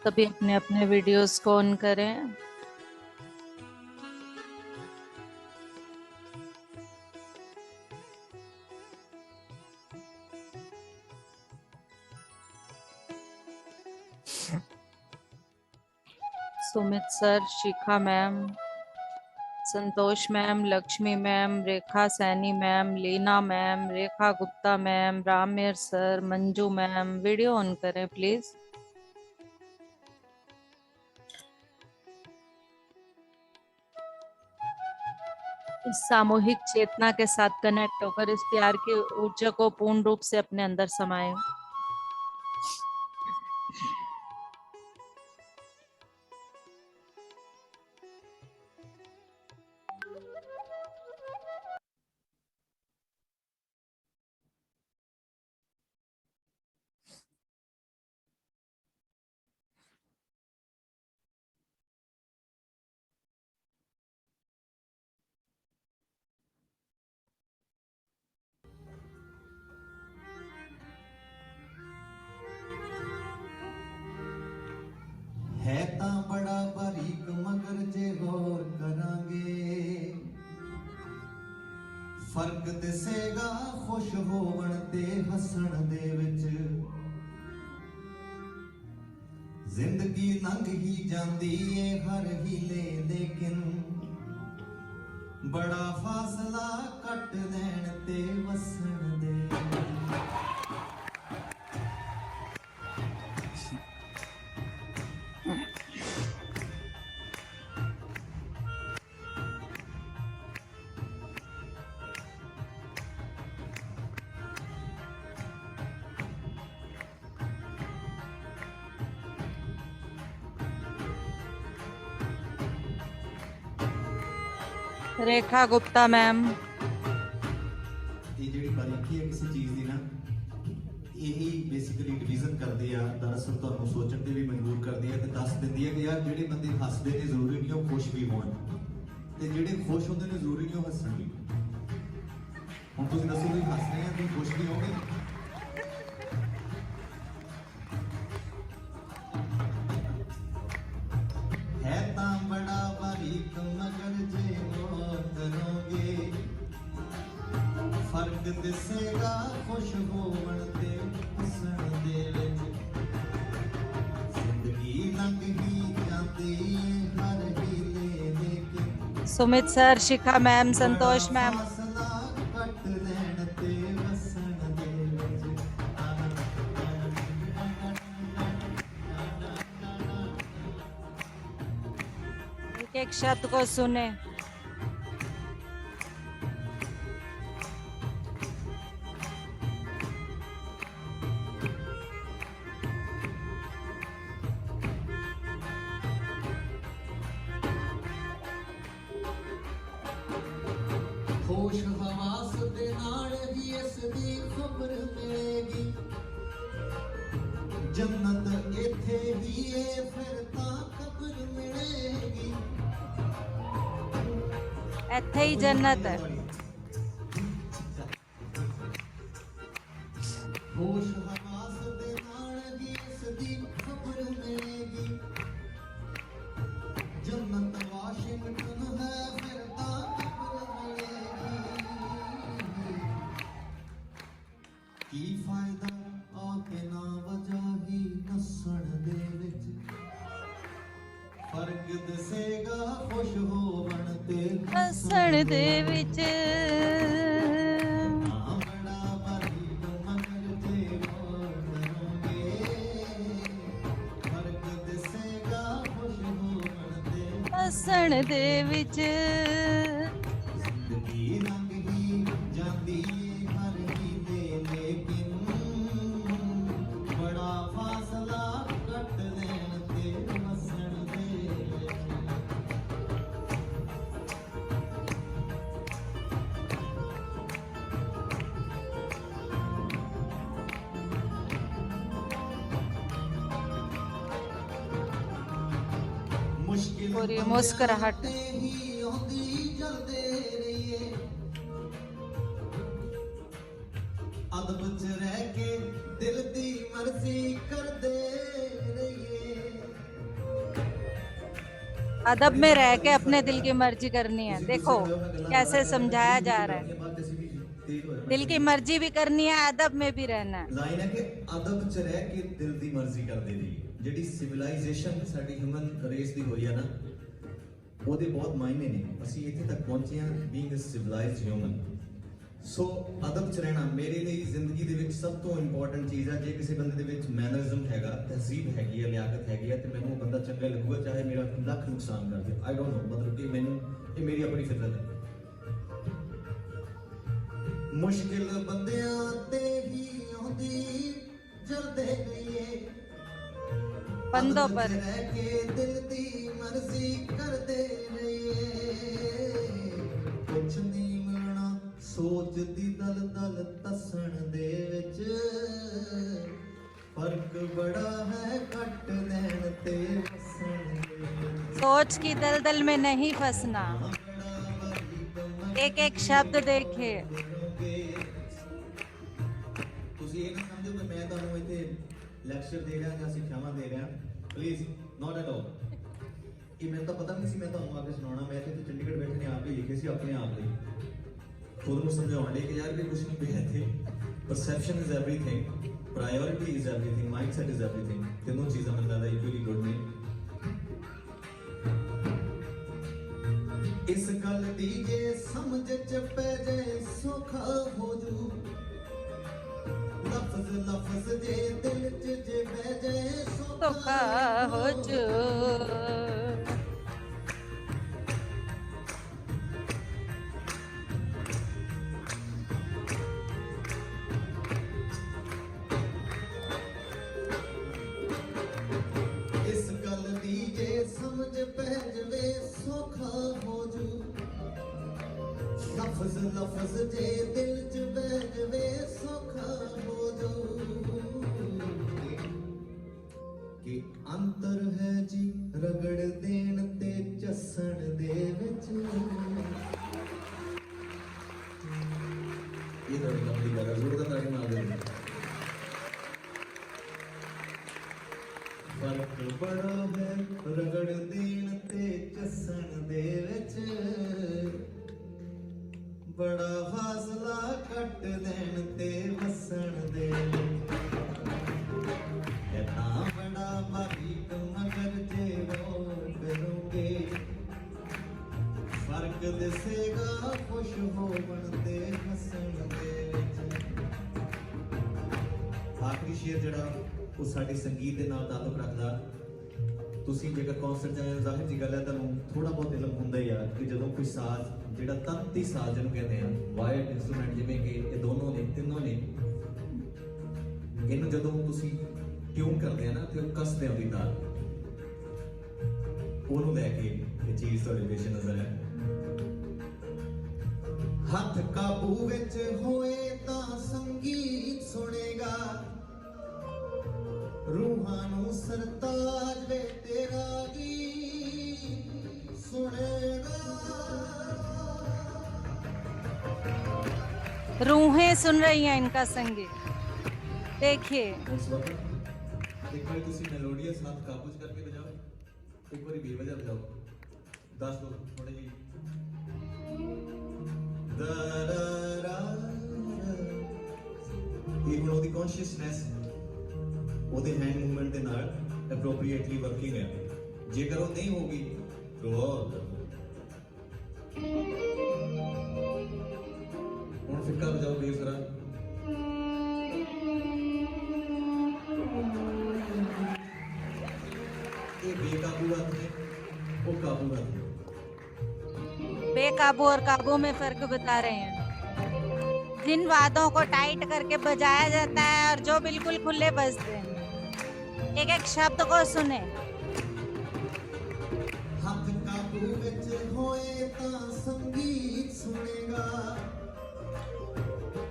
सभी अपने अपने वीडियोस को ऑन करें। Sumit sir, Shikha ma'am, Santosh ma'am, Lakshmi ma'am, Rekha Saini ma'am, Leena ma'am, Rekha Gupta ma'am, रामेर sir, Manju ma'am, video on करें प्लीज। इस सामूहिक चेतना के साथ कनेक्ट होकर इस प्यार की ऊर्जा को पूर्ण रूप से अपने अंदर समाएं। है तां बड़ा बारीक मगर जे गौर करांगे फर्क दिसेगा खुश होवन ते हसन दे विच। जिंदगी लंघ ही जांदी ए हर हीले लेकिन बड़ा फासला कट लैण ते वसन दे। रेखा गुप्ता मैम, ਇਹ ਜਿਹੜੀ ਬਾਰੀਕੀ ਹੈ ਕਿਸੇ ਚੀਜ਼ ਦੀ ਨਾ ਇਹੀ ਬੇਸਿਕਲੀ ਡਿਵੀਜ਼ਨ ਕਰਦੀ ਆ। ਦਰਅਸਲ ਤੁਹਾਨੂੰ ਸੋਚਣ ਤੇ ਵੀ ਮਜਬੂਰ ਕਰਦੀ ਹੈ ਤੇ ਦੱਸ ਦਿੰਦੀ ਹੈ ਕਿ ਯਾਰ ਜਿਹੜੇ ਬੰਦੇ ਹੱਸਦੇ ਨੇ ਜ਼ਰੂਰੀ ਨਹੀਂ ਉਹ ਖੁਸ਼ ਵੀ ਹੋਣ ਤੇ ਜਿਹੜੇ ਖੁਸ਼ ਹੁੰਦੇ ਨੇ ਜ਼ਰੂਰੀ ਨਹੀਂ ਉਹ ਹੱਸਣ ਵੀ। ਹੁਣ ਤੁਸੀਂ ਦੱਸੋ ਵੀ ਹੱਸਦੇ ਆ ਤੁਸੀਂ ਖੁਸ਼ ਵੀ ਹੋਗੇ? है तां बड़ा बारीक मगर जे गौर करोगे फर्क दिसेगा खुश होवन ते हसन दे विच। जिंदगी लंघ ही जांदी हर हीले लेकिन Sumit sir, Shikha ma'am, Santosh ma'am, फासला कट लैण ते वसन दे विच। शब्द को सुने। होश हवास दे नाल ही इस दी खबर मिलेगी, जन्नत इथे ही है फिर तां कब्र मिलेगी। इत्थे ही जन्नत है। होश हवास दे नाल ही इस दी खबर मिलेगी, जन्नत वाशिंगटन है फिर तां कब्र मिलेगी। की फायदा आके ना वजह ही नस्सण दे विच, फर्क दसेगा खुश होवण ते हसण दे विच। हसण दे विच। जिंदगी रंग ही जांदी हर हीले, लेकिन बड़ा फासला कट देण ते वसण दे। मुश्किल और ये मुस्कुराहट। ही होंदी जलदे रहिए, अदब च रह के दिल दी मर्जी करदे रहिए। अदब में रह के अपने दिल की मर्जी करनी है। देखो कैसे समझाया जा रहा है, दिल की मर्जी भी करनी है, अदब में भी रहना है। लाइन है कि अदब च रह के दिल दी मर्जी करदे रहिए। ਜਿਹੜੀ ਸਿਵਲਾਈਜੇਸ਼ਨ ਸਾਡੀ ਹਿਊਮਨ ਰੇਸ ਦੀ ਹੋਈ ਆ ਨਾ, ਉਹਦੇ ਬਹੁਤ ਮਾਇਨੇ ਨੇ। ਅਸੀਂ ਇੱਥੇ ਤੱਕ ਪਹੁੰਚੇ ਹਾਂ ਬੀਇੰਗ ਅ ਸਿਵਲਾਈਜ਼ਡ ਹਿਊਮਨ। ਸੋ ਅਦਬ ਚ ਰਹਿਣਾ ਮੇਰੇ ਲਈ ਜ਼ਿੰਦਗੀ ਦੇ ਵਿੱਚ ਸਭ ਤੋਂ ਇੰਪੋਰਟੈਂਟ ਚੀਜ਼ ਆ। ਜੇ ਕਿਸੇ ਬੰਦੇ ਦੇ ਵਿੱਚ ਮੈਨਰਿਜ਼ਮ ਹੈਗਾ, ਤਹਿਜ਼ੀਬ ਹੈਗੀ ਆ, ਲਿਆਕਤ ਹੈਗੀ ਆ, ਤੇ ਮੈਨੂੰ ਉਹ ਬੰਦਾ ਚੰਗਾ ਲੱਗੂਗਾ ਚਾਹੇ ਮੇਰਾ ਲੱਖ ਨੁਕਸਾਨ ਕਰ ਦੇ। ਆਈ ਡੋਨਟ ਨੋ, ਮਤਲਬ ਕਿ ਮੈਨੂੰ ਇਹ ਮੇਰੀ ਆਪਣੀ ਫਿਤਰਤ ਹੈ। ਮੁਸ਼ਕਿਲ ਬੰਦਿਆਂ ਤੇ ਹੀ ਆਉਂਦੀ ਜਲਦੇ ਰਹੀਏ, बंदों पर दिल दी मर्जी करदे रहिए। कुछ नहीं मिलना सोच दी दल दल तसण दे विच, फर्क बड़ा है कट देण ते वसण दे। सोच की दलदल में नहीं फंसना, एक एक शब्द देखे। ਤੁਸੀਂ ਇਹ ਨਾ ਸਮਝੋ ਕਿ ਮੈਂ ਤੁਹਾਨੂੰ ਇੱਥੇ ਲੈਕਚਰ ਦੇ ਰਿਹਾ ਜਾਂ ਸਿੱਖਿਆਵਾਂ ਦੇ ਰਿਹਾ, ਪਲੀਜ਼ ਨਾਟ ਐਟ ਆਲ। ਇਹ ਮੈਨੂੰ ਤਾਂ ਪਤਾ ਨਹੀਂ ਸੀ ਮੈਂ ਤੁਹਾਨੂੰ ਆ ਕੇ ਸੁਣਾਉਣਾ। ਮੈਂ ਇੱਥੇ ਚੰਡੀਗੜ੍ਹ ਬੈਠੇ ਨੇ ਆਪ ਹੀ ਲਿਖੇ ਸੀ ਆਪਣੇ ਆਪ ਲਈ, ਖੁਦ ਨੂੰ ਸਮਝਾਉਣ ਲਈ ਕਿ ਯਾਰ ਵੀ ਕੁਝ ਨਹੀਂ ਪਿਆ ਇੱਥੇ। Perception is everything, priority is everything, mindset is everything. ਤਿੰਨੋਂ ਚੀਜ਼ਾਂ ਮੈਨੂੰ ਲੱਗਦਾ ਇਕੁਅਲੀ ਗੁੱਡ ਨੇ। ਇਸ ਗੱਲ ਦੀ ਜੇ ਸਮਝ ਚ ਪੈ ਜਾਏ ਸੌਖਾ ਹੋ ਜੂ, लफ्ज लफ्ज जे दिल च जे बह जाए धोखा हो जो। इस गल दी जे समझ पै जवे सौखा हो जू, लफ्ज लफ्ज जे दिल च बह जवे सौखा हो जू। कि अंतर है जी रगड़ देण ते चसण दे विच। ये थोड़ी लंबी गल है, जोरदार ताड़ी मार दे। फर्क बड़ा है रगड़ देण ते चसण दे विच, बड़ा फासला कट देण ते वसण दे विच। इतना बड़ा बारीक मगर जे वो करोगे, फर्क दिसेगा खुश होवण ते हसण दे विच। आखिरी शेर ਜਿਹੜਾ ਉਹ ਸਾਡੇ ਸੰਗੀਤ ਦੇ ਨਾਲ ਤਾਲੁਕ ਰੱਖਦਾ ਤੁਸੀਂ ਜੇਕਰ ਕੌਂਸਰਟ ਜਾਂਦੇ ਜ਼ਾਹਿਰ ਜੀ ਗੱਲ ਹੈ ਤੁਹਾਨੂੰ ਥੋੜਾ ਬਹੁਤ ਇਲਮ ਹੁੰਦਾ ਹੀ ਆ ਕਿ ਜਦੋਂ ਕੋਈ ਸਾਜ਼ ਜਿਹੜਾ ਤੰਤੀ ਸਾਜ਼ ਜਿਹਨੂੰ ਕਹਿੰਦੇ ਆ ਵਾਇਰਡ ਇਨਸਟਰੂਮੈਂਟ ਜਿਵੇਂ ਕਿ ਇਹ ਦੋਨੋਂ ਨੇ ਤਿੰਨੋਂ ਨੇ ਇਹਨੂੰ ਜਦੋਂ ਤੁਸੀਂ ਟਿਊਨ ਕਰਦੇ ਆ ਨਾ ਤੇ ਉਹ ਕੱਸਦੇ ਆ ਉਹਦੀ ਤਾਲ ਉਹਨੂੰ ਲੈ ਕੇ ਇਹ ਚੀਜ਼ ਤੁਹਾਡੇ ਪੇਸ਼ ਨਜ਼ਰ ਹੈ ਹੱਥ ਕਾਬੂ ਵਿੱਚ ਹੋਏ ਤਾਂ ਸੰਗੀਤ ਸੁਣੇਗਾ रूहां नू सरताज वे तेरा गीत सुनेगा रूहें सुन रही हैं इनका संगीत देखिए उस वक्त एक बार तुसी मेलोडियस हाथ काबू करके बजाओ एक बार बेवजह बजाओ 10 लोग थोड़े जी दा रा रा ये हुन ओदी कॉन्शियसनेस ਉਹਦੇ ਹੈਂਡ ਮੂਵਮੈਂਟ ਦੇ ਨਾਲ ਐਪਰੋਪਰੀਏਟਲੀ ਵਰਕਿੰਗ ਹੈ ਜੇਕਰ ਉਹ ਨਹੀਂ ਹੋਗੀ ਰੋਲ ਹੁਣ ਫਿੱਕਾ ਬਜਾਓ ਬੇਸ ਜ਼ਰਾ ਇਹ ਬੇਕਾਬੂ ਹੱਥ ਨੇ ਉਹ ਕਾਬੂ हथ बेकाबू और काबू में फर्क बता रहे हैं जिन वादों को टाइट करके बजाया जाता है और जो बिल्कुल खुले बजते हैं एक एक शब्द को सुने हाथ काबू विच होए ता संगीत सुनेगा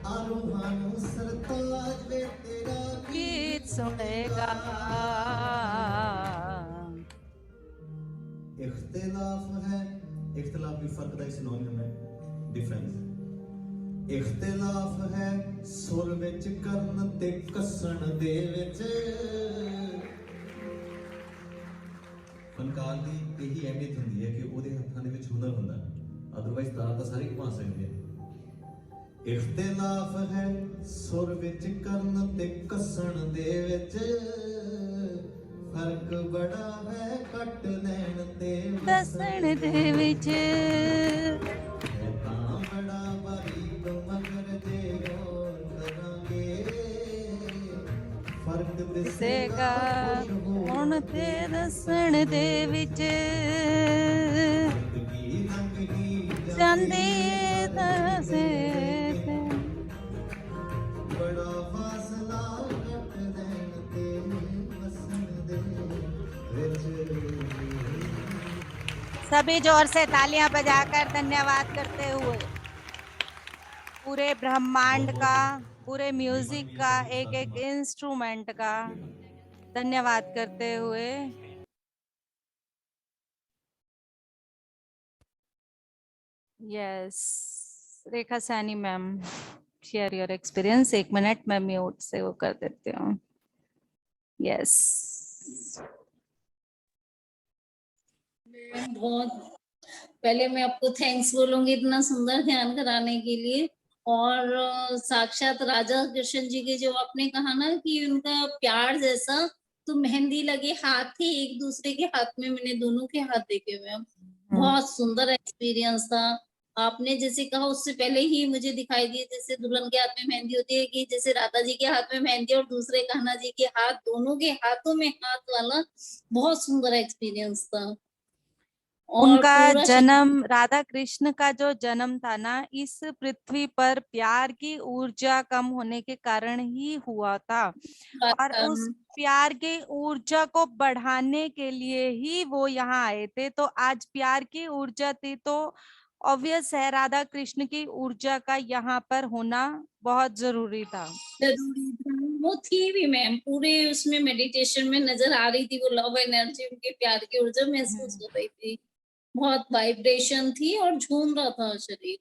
आरूहां सरताज वे तेरा गीत सुनेगा इख्तिलाफ है इख्तिलाफ भी फर्क दा सिनोनिम है डिफरेंस इख्तिलाफ है सुर विच करन ते कसण दे विच फनकार दी यही अहमियत हुंदी है कि ओदे हत्थां दे विच हुनर हुंदा अदरवाइज तार तां सारे घुमा सकदे इख्तिलाफ है सुर विच करन ते कसण दे विच फर्क बड़ा है कट लैण ते दसण दे विच दिसेगा हुण ते दसण दे विच जांदे दसे बड़ा फासला कट देण ते वसन दे विच सभी जोर से तालियां बजाकर धन्यवाद करते हुए पूरे ब्रह्मांड का पूरे म्यूजिक का एक एक इंस्ट्रूमेंट का धन्यवाद करते हुए yes Rekha Saini ma'am share your experience 1 minute मैं म्यूट से वो कर देती हूँ यस बहुत पहले मैं आपको थैंक्स बोलूंगी इतना सुंदर ध्यान कराने के लिए और साक्षात राधा कृष्ण जी के जो आपने कहा ना कि उनका प्यार जैसा तो मेहंदी लगे हाथ थे एक दूसरे के हाथ में मैंने दोनों के हाथ देखे हुए हैं बहुत सुंदर एक्सपीरियंस था आपने जैसे कहा उससे पहले ही मुझे दिखाई दिए जैसे दुल्हन के हाथ में मेहंदी होती है कि जैसे राधा जी के हाथ में मेहंदी और दूसरे कान्हा जी के हाथ दोनों के हाथों में हाथ वाला बहुत सुंदर एक्सपीरियंस था उनका जन्म राधा कृष्ण का जो जन्म था ना इस पृथ्वी पर प्यार की ऊर्जा कम होने के कारण ही हुआ था और उस प्यार की ऊर्जा को बढ़ाने के लिए ही वो यहाँ आए थे तो आज प्यार की ऊर्जा थी तो ऑब्वियस है राधा कृष्ण की ऊर्जा का यहाँ पर होना बहुत जरूरी था वो थी भी मैम पूरे उसमें मेडिटेशन में नजर आ रही थी वो लव एनर्जी उनके प्यार की ऊर्जा महसूस हो रही थी बहुत वाइब्रेशन थी और झूम रहा था शरीर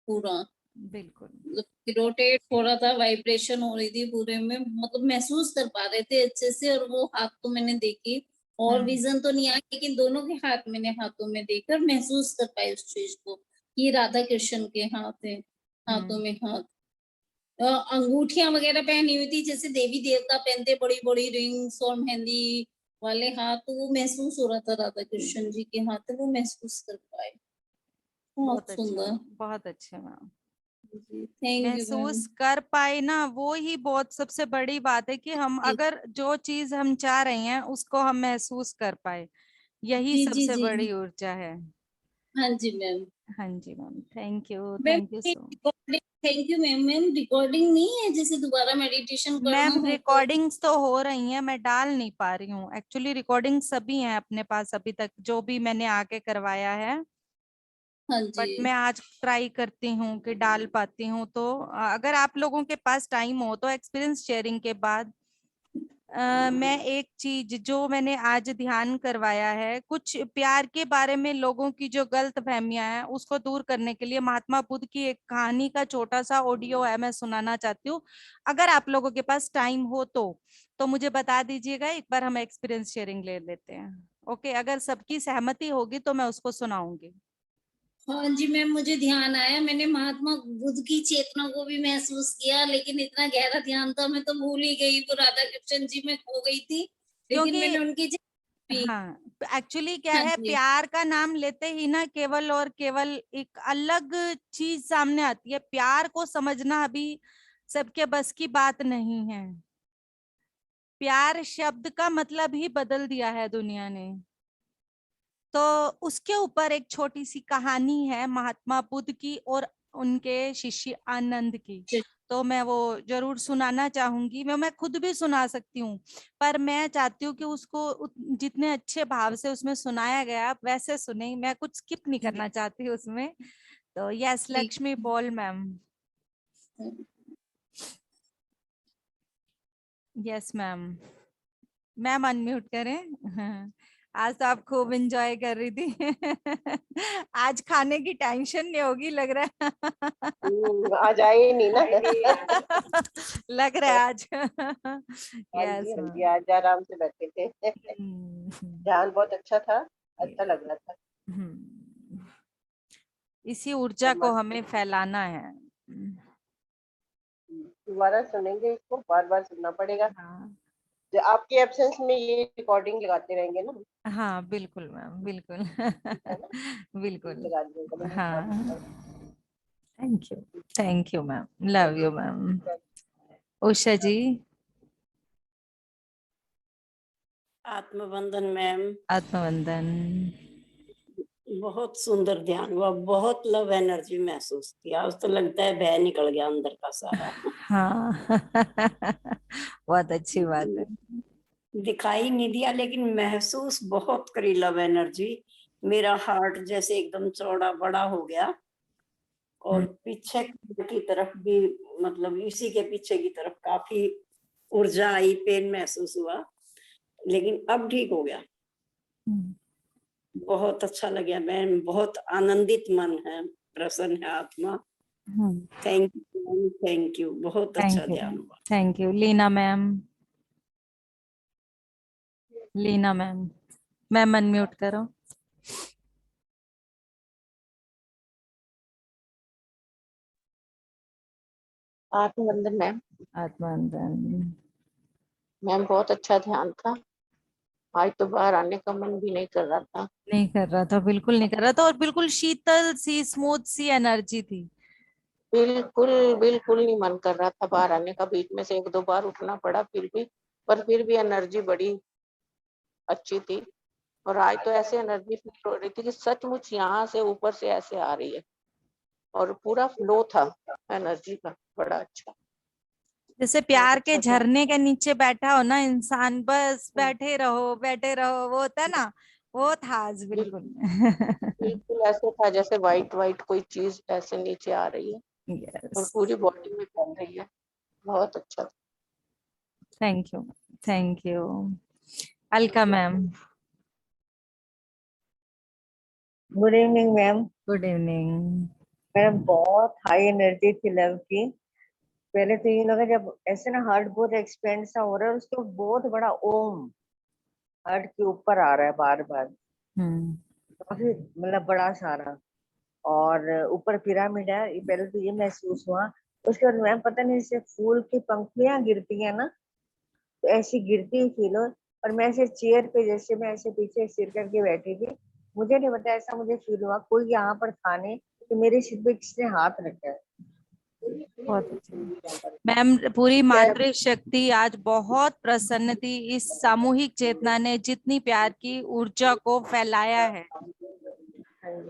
पूरा बिल्कुल रोटेट हो रहा था वाइब्रेशन हो रही थी पूरे में मतलब महसूस कर पा रहे थे अच्छे से और वो हाथ तो मैंने देखी और विजन तो नहीं आया लेकिन दोनों के हाथ मैंने हाथों में देखकर महसूस कर पाई उस चीज को कि राधा कृष्ण के हाथ है हाथों में हाथ अंगूठियां वगैरह पहनी हुई थी जैसे देवी देवता पहनते बड़ी बड़ी रिंग्स और मेहंदी वाले हाथ तो वो महसूस हो रहा था राधा कृष्ण जी के हाथ वो महसूस कर पाए बहुत सुंदर बहुत अच्छे मैम थैंक यू मैम। महसूस कर पाए ना, वो ही बहुत सबसे बड़ी बात है कि हम जी अगर जो चीज हम चाह रहे हैं उसको हम महसूस कर पाए, यही जी जी सबसे जी। बड़ी ऊर्जा है। हाँ जी मैम। हाँ जी ma'am, ma'am thank you so. Recording, thank you ma'am. Ma'am recording नहीं है जैसे दोबारा मेडिटेशन करना मैम हो तो? रिकॉर्डिंग्स तो हो रही हैं, मैं डाल नहीं पा रही हूँ एक्चुअली। रिकॉर्डिंग सभी हैं अपने पास अभी तक, जो भी मैंने आके करवाया है। हाँ बट जी। मैं आज ट्राई करती हूँ कि डाल पाती हूँ तो। अगर आप लोगों के पास टाइम हो तो एक्सपीरियंस शेयरिंग के बाद मैं एक चीज जो मैंने आज ध्यान करवाया है, कुछ प्यार के बारे में लोगों की जो गलत फहमियां हैं उसको दूर करने के लिए महात्मा बुद्ध की एक कहानी का छोटा सा ऑडियो है, मैं सुनाना चाहती हूँ। अगर आप लोगों के पास टाइम हो तो मुझे बता दीजिएगा, एक बार हम एक्सपीरियंस शेयरिंग ले लेते हैं। ओके, अगर सबकी सहमति होगी तो मैं उसको सुनाऊंगी। हाँ जी मैम, मुझे ध्यान आया, मैंने महात्मा बुद्ध की चेतना को भी महसूस किया, लेकिन इतना गहरा ध्यान था मैं तो भूल ही गई, वो राधा कृष्ण जी में खो गई थी। लेकिन क्योंकि मैंने उनकी भी। हाँ, एक्चुअली क्या हाँ है, जी। प्यार का नाम लेते ही ना केवल और केवल एक अलग चीज सामने आती है। प्यार को समझना अभी सबके बस की बात नहीं है। प्यार शब्द का मतलब ही बदल दिया है दुनिया ने। तो उसके ऊपर एक छोटी सी कहानी है महात्मा बुद्ध की और उनके शिष्य आनंद की। तो मैं वो जरूर सुनाना चाहूंगी। मैं खुद भी सुना सकती हूँ, पर मैं चाहती हूँ कि उसको जितने अच्छे भाव से उसमें सुनाया गया आप वैसे सुने, मैं कुछ स्किप नहीं करना चाहती उसमें। तो यस, ठीक। Lakshmi Paul ma'am. Yes ma'am. Ma'am unmute करें। आज तो आप खूब एंजॉय कर रही थी। आज खाने की टेंशन नहीं होगी लग रहा है। आज आए ही नहीं ना। लग रहा है आज। हाँ यस जी हाँ जी, मैम। आज आराम से बैठे थे। ध्यान बहुत अच्छा था, अच्छा लग रहा था। इसी ऊर्जा को कमल, हमें फैलाना है। दोबारा सुनेंगे, इसको बार बार सुनना पड़ेगा। हाँ जो आपके एब्सेंस में ये रिकॉर्डिंग लगाते रहेंगे ना, हाँ बिल्कुल मैम, बिल्कुल। है ना? बिल्कुल। लगा दिएगा, मुझे बहुत हाँ, अच्छा लगा। Thank you. Thank you ma'am, love you ma'am. Usha ji. आत्मबंधन मैम, आत्मवंदन। बहुत सुंदर ध्यान हुआ, बहुत लव एनर्जी महसूस किया। आज तो लगता है बह निकल गया अंदर का सारा। हाँ। बहुत अच्छी बात है। दिखाई नहीं दिया लेकिन महसूस बहुत करी लव एनर्जी। मेरा हार्ट जैसे एकदम चौड़ा बड़ा हो गया, और पीछे की तरफ भी, मतलब इसी के पीछे की तरफ काफी ऊर्जा आई, पेन महसूस हुआ, लेकिन अब ठीक हो गया। बहुत अच्छा लगा मैम, बहुत आनंदित मन है, प्रसन्न है आत्मा। थैंक यू, थैंक यू, बहुत अच्छा थैंक यू। ध्यान हुआ। Thank you Leena ma'am. Leena ma'am, ma'am unmute करो। आत्मबंधन मैम, आत्मवंदन। मैम बहुत अच्छा ध्यान था। आज तो बाहर आने का मन भी नहीं कर रहा था। नहीं कर रहा था, बिल्कुल नहीं कर रहा था, और बिल्कुल शीतल सी स्मूथ सी एनर्जी थी। बिल्कुल बिल्कुल नहीं मन कर रहा था बाहर आने का, बीच में से एक दो बार उठना पड़ा फिर भी, पर फिर भी एनर्जी बड़ी अच्छी थी। और आज तो ऐसे एनर्जी फील हो रही थी कि सचमुच यहाँ से ऊपर से ऐसे आ रही है, और पूरा फ्लो था एनर्जी का, बड़ा अच्छा, जैसे बहुत प्यार के अच्छा था। झरने के नीचे बैठा हो ना इंसान, बस बैठे रहो, वो होता है ना, वो था आज बिल्कुल। बिल्कुल बिल्कुल ऐसे था जैसे वाइट वाइट कोई चीज ऐसे नीचे आ रही है और यस। पूरी बॉडी में फैल रही है, बहुत अच्छा था। Thank you. Thank you. Alka ma'am. Good evening ma'am. Good evening. Ma'am बहुत हाई एनर्जी थी लव की। पहले तो ये लगा जब ऐसे ना हार्ट बहुत एक्सपेंड सा हो रहा है, उसके बहुत बड़ा ओम हार्ट के ऊपर आ रहा है बार बार, हम्म। काफी मतलब बड़ा सारा, और ऊपर पिरामिड है। ये पहले तो ये महसूस हुआ। उसके बाद मैम पता नहीं जैसे फूल की पंखुड़ियां गिरती है ना, तो ऐसी गिरती हुई फील हो। और मैं ऐसे चेयर पे, जैसे मैं ऐसे पीछे सिर करके बैठी थी, मुझे नहीं पता ऐसा मुझे फील हुआ कोई यहाँ पर था नहीं कि मेरे सिर पे किसने हाथ रखा है। बहुत अच्छा मैम, पूरी मातृशक्ति आज बहुत प्रसन्न थी। इस सामूहिक चेतना ने जितनी प्यार की ऊर्जा को फैलाया है,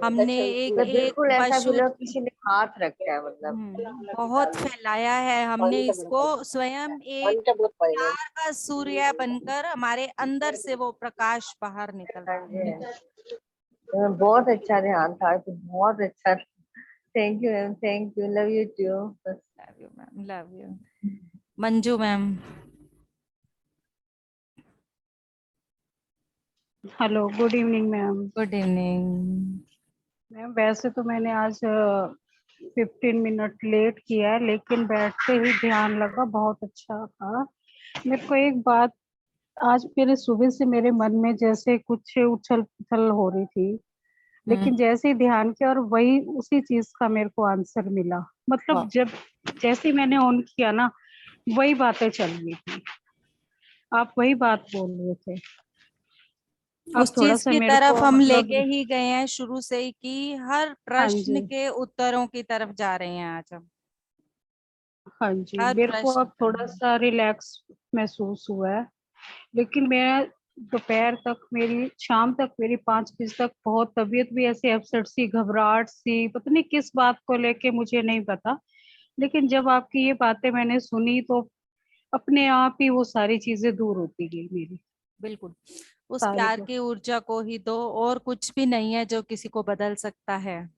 हमने एक मतलब एक बिल्कुल ऐसा भी पशु लगा किसी ने हाथ रखा है, मतलब बहुत फैलाया है। हमने इसको स्वयं एक प्यार का सूर्य बनकर हमारे अंदर से वो प्रकाश बाहर निकल हाँ रहा जी, है। हाँ जी। बहुत अच्छा ध्यान था, तो बहुत अच्छा। Thank you ma'am, thank you, love you too. Love you ma'am, love you. Manju ma'am. Hello, good evening ma'am. Good evening. Ma'am वैसे तो मैंने आज 15 मिनट लेट किया है, लेकिन बैठते ही ध्यान लगा, बहुत अच्छा था। मेरे को एक बात, आज मेरे सुबह से मेरे मन में जैसे कुछ उछल पुछल हो रही थी, लेकिन जैसे ही ध्यान किया और वही उसी चीज का मेरे को आंसर मिला। मतलब जब जैसे ही मैंने ऑन किया ना, वही बातें चल रही थी, आप वही बात बोल रहे थे। अब उस थोड़ा चीज सा की मेरे तरफ को हम मतलब, लेके ही गए हैं शुरू से ही, कि हर हाँ प्रश्न जी, के उत्तरों की तरफ जा रहे हैं आज हम। हाँ जी, हर मेरे को प्रश्न अब थोड़ा का। सा रिलैक्स महसूस हुआ है। लेकिन मैं दोपहर तक, मेरी शाम तक, मेरी 5 बजे तक बहुत तबीयत भी ऐसी अपसेट सी, घबराहट सी, पता नहीं किस बात को लेके, मुझे नहीं पता। लेकिन जब आपकी ये बातें मैंने सुनी तो अपने आप ही वो सारी चीजें दूर होती गई मेरी, बिल्कुल, उस सारी प्यार को। की ऊर्जा को ही दो, और कुछ भी नहीं है जो किसी को बदल सकता है।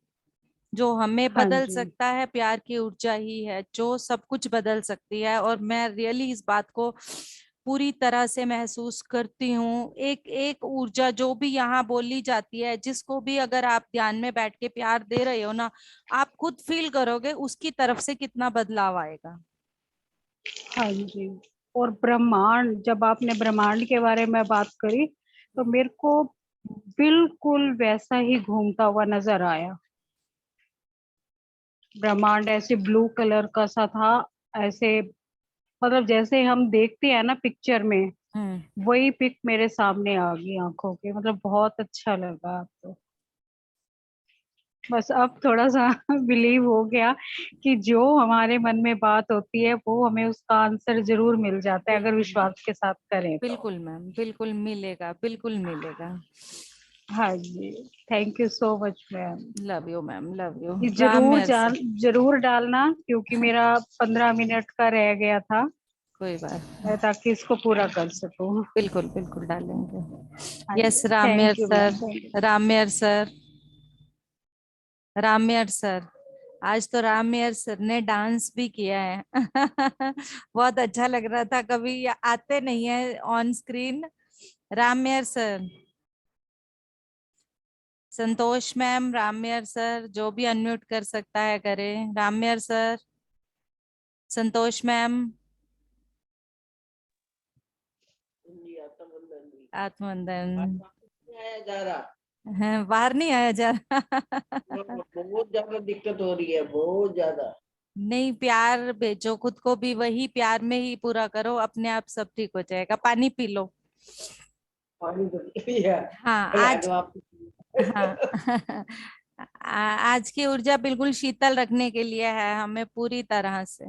जो हमें हाँ बदल जी, सकता है प्यार की ऊर्जा ही है, जो सब कुछ बदल सकती है। और मैं रियली इस बात को पूरी तरह से महसूस करती हूँ। एक एक ऊर्जा जो भी यहाँ बोली जाती है, जिसको भी अगर आप ध्यान में बैठ के प्यार दे रहे हो ना, आप खुद फील करोगे उसकी तरफ से कितना बदलाव आएगा। हाँ जी। और ब्रह्मांड, जब आपने ब्रह्मांड के बारे में बात करी, तो मेरे को बिल्कुल वैसा ही घूमता हुआ नजर आया। ब्रह्मांड ऐसे ब्लू कलर का सा था, ऐसे मतलब जैसे हम देखते हैं ना पिक्चर में, हम्म। वही पिक मेरे सामने आ गई आंखों के। मतलब बहुत अच्छा लगा अब तो। बस अब थोड़ा सा बिलीव हो गया कि जो हमारे मन में बात होती है वो हमें उसका आंसर जरूर मिल जाता है, अगर बिल्कुल, विश्वास के साथ करें तो। बिल्कुल मैम, बिल्कुल मिलेगा, बिल्कुल मिलेगा। हाँ जी, thank you so much ma'am. Love you ma'am, love you. ये राम जरूर मेहर से। जरूर डालना, क्योंकि मेरा 15 मिनट का रह गया था, कोई बात। मैं ताकि इसको पूरा कर सकूं। बिल्कुल, बिल्कुल डालेंगे। हाँ यस, जी, Ram Mehar thank you ma'am, thank you. Sir, Ram Mehar sir, Ram Mehar sir. आज तो राम मेहर सर ने डांस भी किया है। बहुत अच्छा लग रहा था, कभी आते नहीं है on screen. Ram Mehar sir, Santosh ma'am, Ram Mehar sir, जो भी अनम्यूट कर सकता है करें। राम मेहर सर, संतोष मैम, आत्मवंदन। है, बाहर नहीं आया जा रहा। बहुत ज्यादा दिक्कत हो रही है, बहुत ज्यादा। नहीं, प्यार भेजो खुद को भी, वही प्यार में ही पूरा करो, अपने आप सब ठीक हो जाएगा। पानी पी लो। पानी तो पिया, हाँ पिला आज, दो आप। हाँ। आज की ऊर्जा बिल्कुल शीतल रखने के लिए है हमें, पूरी तरह से।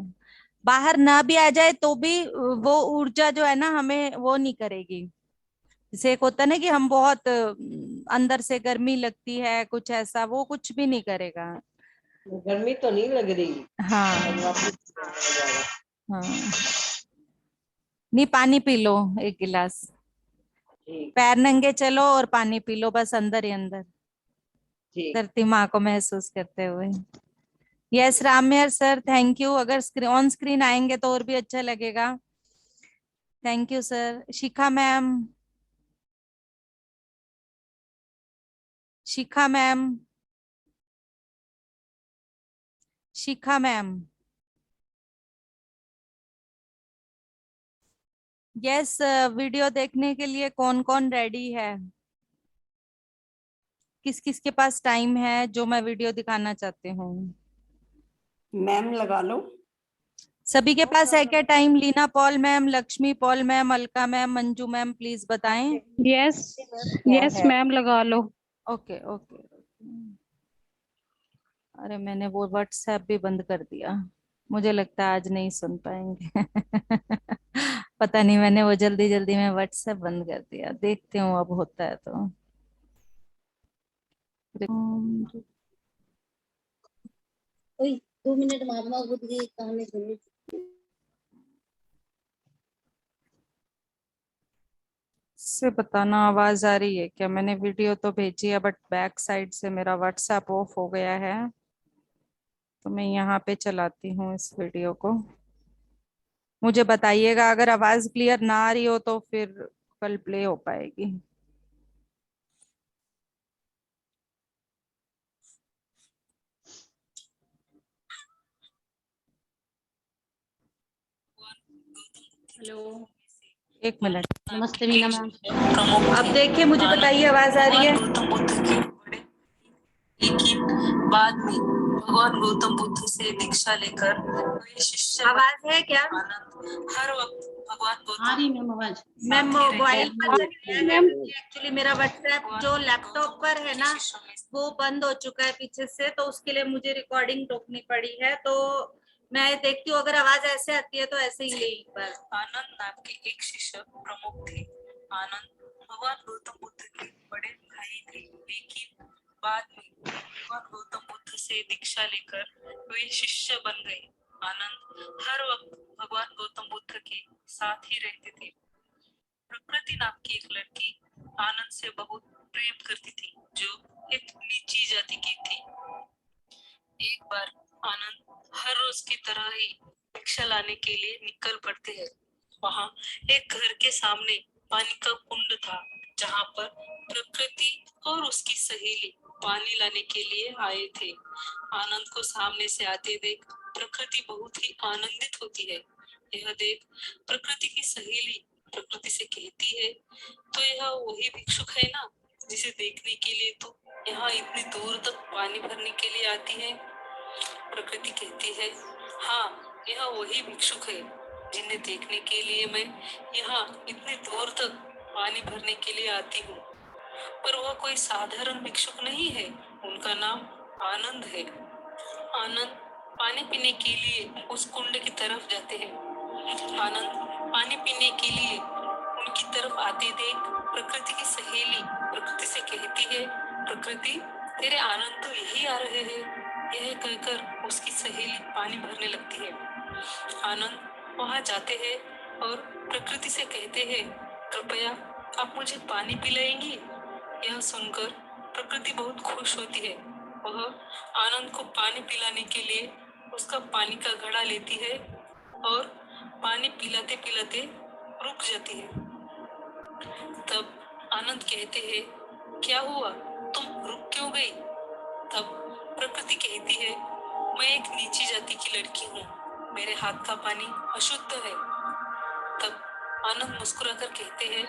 बाहर ना भी आ जाए तो भी वो ऊर्जा जो है ना, हमें वो नहीं करेगी। जैसे एक होता है ना कि हम बहुत अंदर से गर्मी लगती है, कुछ ऐसा, वो कुछ भी नहीं करेगा। गर्मी तो नहीं लग रही। अब हाँ, वापस ज्यादा। हाँ। नहीं, पानी पी लो एक गिलास। ठीक, पैर नंगे चलो और पानी पी लो, बस अंदर ही अंदर, ठीक। धरती माँ को महसूस करते हुए। यस, राममेर सर, थैंक यू। अगर ऑन स्क्रीन आएंगे तो और भी अच्छा लगेगा। Thank you sir. Shikha ma'am, Shikha ma'am, Shikha ma'am. Yes, video देखने के लिए कौन कौन रेडी है? किस किस के पास टाइम है जो मैं वीडियो दिखाना चाहती हूँ? मैम लगा लो। सभी के पास है क्या time? Leena Paul ma'am, Lakshmi Paul ma'am, Alka ma'am, Manju ma'am, please बताएं। यस, यस मैम, लगा लो। Okay, okay. अरे मैंने वो व्हाट्सएप भी बंद कर दिया। मुझे लगता है आज नहीं सुन पाएंगे। पता नहीं, मैंने वो जल्दी जल्दी में व्हाट्सएप बंद कर दिया, देखती हूँ अब होता है तो। ओए 2 मिनट महात्मा बुद्ध की कहानी सुनी। से बताना आवाज आ रही है क्या? मैंने वीडियो तो भेजी है बट बैक साइड से मेरा व्हाट्सएप ऑफ हो गया है, तो मैं यहाँ पे चलाती हूँ इस वीडियो को। मुझे बताइएगा अगर आवाज क्लियर ना आ रही हो तो फिर कल प्ले हो पाएगी। हेलो, एक मिनट। नमस्ते मीना मैम। अब देखिए, मुझे बताइए आवाज आ रही है? बाद में भगवान गौतम बुद्ध से दीक्षा लेकर वे शिष्य आवाज है क्या? हर वक्त भगवान गौतम आ रही मैम आवाज। मैं मोबाइल पर मैम एक्चुअली मेरा व्हाट्सएप जो लैपटॉप पर है ना वो बंद हो चुका है पीछे से, तो उसके लिए मुझे रिकॉर्डिंग रोकनी पड़ी है। तो मैं देखती हूँ अगर आवाज ऐसे आती है तो ऐसे ही ले एक बार। आनंद नाम के एक शिष्य प्रमुख थे। आनंद भगवान गौतम बुद्ध के बड़े भाई थे, लेकिन बाद में भगवान गौतम बुद्ध से दीक्षा लेकर वे शिष्य बन गए। आनंद हर वक्त भगवान गौतम बुद्ध के साथ ही रहते थे। प्रकृति नाम की एक लड़की आनंद से बहुत प्रेम करती थी, जो एक नीची जाति की थी। एक बार आनंद हर रोज की तरह ही भिक्षा लाने के लिए निकल पड़ते हैं। वहाँ एक घर के सामने पानी का कुंड था, जहाँ पर प्रकृति और उसकी सहेली पानी लाने के लिए आए थे। आनंद को सामने से आते देख प्रकृति बहुत ही आनंदित होती है। यह देख प्रकृति की सहेली प्रकृति से कहती है, तो यह वही भिक्षुक है ना जिसे देखने के लिए तो यहाँ इतनी दूर तक पानी भरने के लिए आती है। प्रकृति कहती है, हाँ यह वही भिक्षुक है जिन्हें देखने के लिए मैं यहाँ इतनी दूर तक पानी भरने के लिए आती हूँ। पर वह कोई साधारण भिक्षुक नहीं है, उनका नाम आनंद है। आनंद पानी पीने के लिए उस कुंड की तरफ जाते हैं। आनंद पानी पीने के लिए उनकी तरफ आते देख प्रकृति की सहेली प्रकृति से कहती है, प्रकृति तेरे आनंद तो यही आ रहे हैं। यह कहकर उसकी सहेली पानी भरने लगती है। आनंद वहां जाते हैं और प्रकृति से कहते हैं, कृपया आप मुझे पानी पिलाएंगी? यह सुनकर प्रकृति बहुत खुश होती है। वह आनंद को पानी पिलाने के लिए उसका पानी का घड़ा लेती है और पानी पिलाते पिलाते रुक जाती है। तब आनंद कहते हैं, क्या हुआ, तुम रुक क्यों गई? तब प्रकृति कहती है, मैं एक नीची जाति की लड़की हूँ, मेरे हाथ का पानी अशुद्ध है। तब आनंद मुस्कुराकर कहते हैं,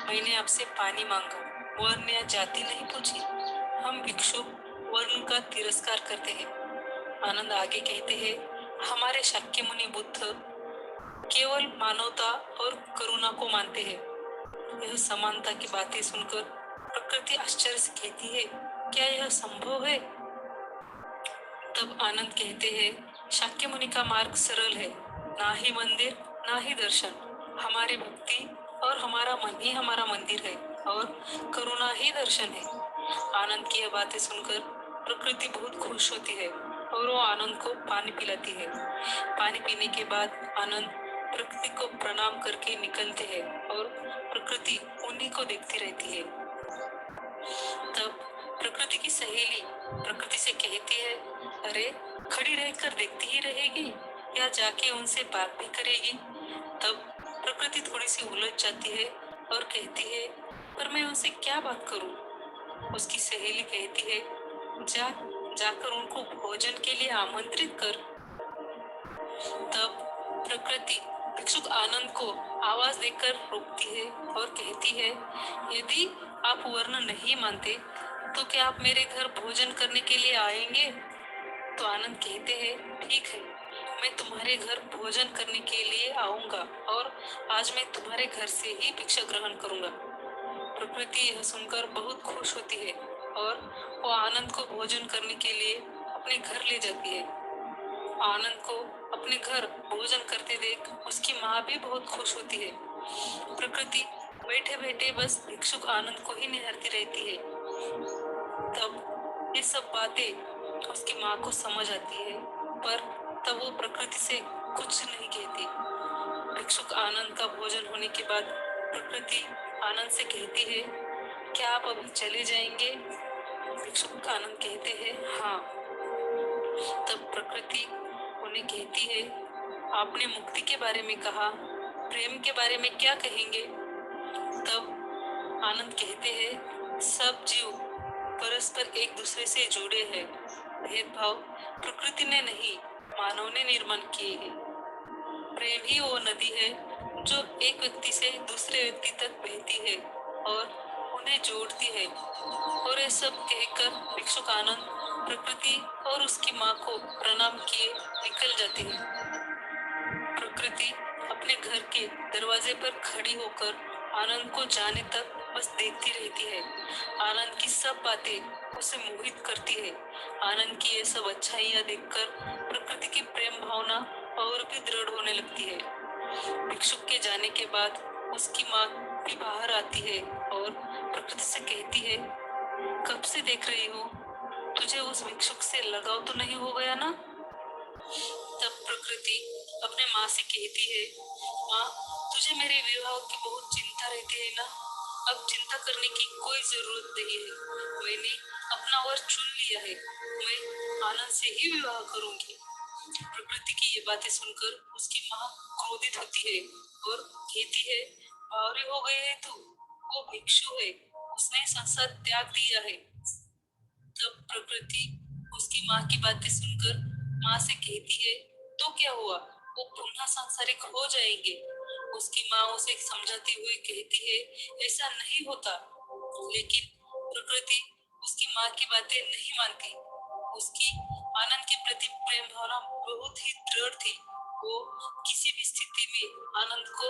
मैंने आपसे पानी मांगा, वर्ण या जाति नहीं पूछी। हम भिक्षुक वर्ण का तिरस्कार करते हैं। आनंद आगे कहते हैं, हमारे शाक्य मुनि बुद्ध केवल मानवता और करुणा को मानते हैं। यह समानता की बातें सुनकर प्रकृति आश्चर्य से कहती है, क्या यह संभव है? तब आनंद कहते हैं, शाक्य मुनि का मार्ग सरल है, ना ही मंदिर ना ही दर्शन। हमारी भक्ति और हमारा मन ही हमारा मंदिर है और करुणा ही दर्शन है। आनंद की यह बातें सुनकर प्रकृति बहुत खुश होती है और वो आनंद को पानी पिलाती है। पानी पीने के बाद आनंद प्रकृति को प्रणाम करके निकलते हैं और प्रकृति उन्हीं को देखती रहती है। तब प्रकृति की सहेली प्रकृति से कहती है, अरे खड़ी रहकर देखती ही रहेगी या जाके उनसे बात भी करेगी? तब प्रकृति थोड़ी सी उलझ जाती है और कहती है, पर मैं उनसे क्या बात करूं? उसकी सहेली कहती है, जाकर उनको भोजन के लिए आमंत्रित कर। तब प्रकृति भिक्षुक आनंद को आवाज देकर रोकती है और कहती है, यदि आप वर्ण नहीं मानते तो क्या आप मेरे घर भोजन करने के लिए आएंगे? तो आनंद कहते हैं, ठीक है, मैं तुम्हारे घर भोजन करने के लिए आऊंगा और आज मैं तुम्हारे घर से ही भिक्षा ग्रहण करूंगा। प्रकृति यह सुनकर बहुत खुश होती है और वो आनंद को भोजन करने के लिए अपने घर ले जाती है। आनंद को अपने घर भोजन करते देख उसकी माँ भी बहुत खुश होती है। प्रकृति बैठे बैठे बस भिक्षुक आनंद को ही निहारती रहती है। तब ये सब बातें उसकी माँ को समझ आती है, पर तब वो प्रकृति से कुछ नहीं कहती। भिक्षुक आनंद का भोजन होने के बाद प्रकृति आनंद से कहती है, क्या आप अभी चले जाएंगे? भिक्षुक आनंद कहते हैं, हाँ। तब प्रकृति उन्हें कहती है, आपने मुक्ति के बारे में कहा, प्रेम के बारे में क्या कहेंगे? तब आनंद कहते हैं, सब जीव परस्पर एक दूसरे से जुड़े हैं। भेदभाव प्रकृति ने नहीं, मानव ने निर्माण किए हैं। प्रेम ही वो नदी है जो एक व्यक्ति से दूसरे व्यक्ति तक बहती है और उन्हें जोड़ती है। और ये सब कहकर भिक्षुक आनंद प्रकृति और उसकी माँ को प्रणाम किए निकल जाते हैं। प्रकृति अपने घर के दरवाजे पर खड़ी होकर आनंद को जाने तक बस देखती रहती है। आनंद की सब बातें उसे मोहित करती है। आनंद की ये सब अच्छाइयाँ देखकर प्रकृति की प्रेम भावना और भी दृढ़ होने लगती है। भिक्षुक के जाने के बाद उसकी माँ भी बाहर आती है और प्रकृति से कहती है, कब से देख रही हूँ, तुझे उस भिक्षुक से लगाव तो नहीं हो गया ना? तब प्रकृति अपने माँ से कहती है, माँ, तुझे मेरे विवाह की बहुत चिंता रहती है ना? अब चिंता करने की कोई जरूरत नहीं है। मैंने अपना वर चुन लिया है। मैं आनंद से ही विवाह करूंगी। प्रकृति की ये बातें सुनकर उसकी माँ क्रोधित होती है और कहती है, बावरी हो गई है तू, वो भिक्षु है, उसने संसार त्याग दिया है। तब प्रकृति उसकी माँ की बातें सुनकर माँ से कहती है, तो क्या हुआ, वो पुनः सांसारिक हो जाएंगे। उसकी माँ उसे समझाती हुई कहती है, ऐसा नहीं होता। लेकिन प्रकृति उसकी माँ की बातें नहीं मानती। उसकी आनंद के प्रति प्रेम भावना बहुत ही दृढ़ थी। वो किसी भी स्थिति में आनंद को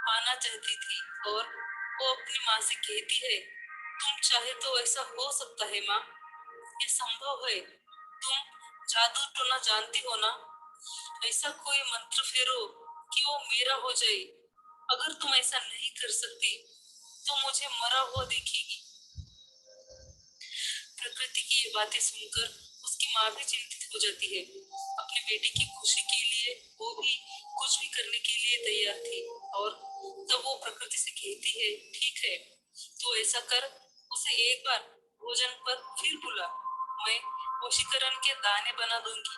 पाना चाहती थी और वो अपनी माँ से कहती है, तुम चाहे तो ऐसा हो सकता है माँ, ये संभव है। तुम जादू टोना जानती हो ना? ऐसा कोई मंत्र फेरो कि वो मेरा हो जाए। अगर तुम ऐसा नहीं कर सकती तो मुझे मरा हुआ देखेगी। प्रकृति की ये बातें सुनकर उसकी माँ भी चिंतित हो जाती है। अपने बेटे की खुशी के लिए वो भी कुछ भी करने के लिए तैयार थी। और तब वो प्रकृति से कहती है, ठीक है, तो ऐसा कर, उसे एक बार भोजन पर फिर बुला। मैं वशीकरण के दाने बना दूंगी,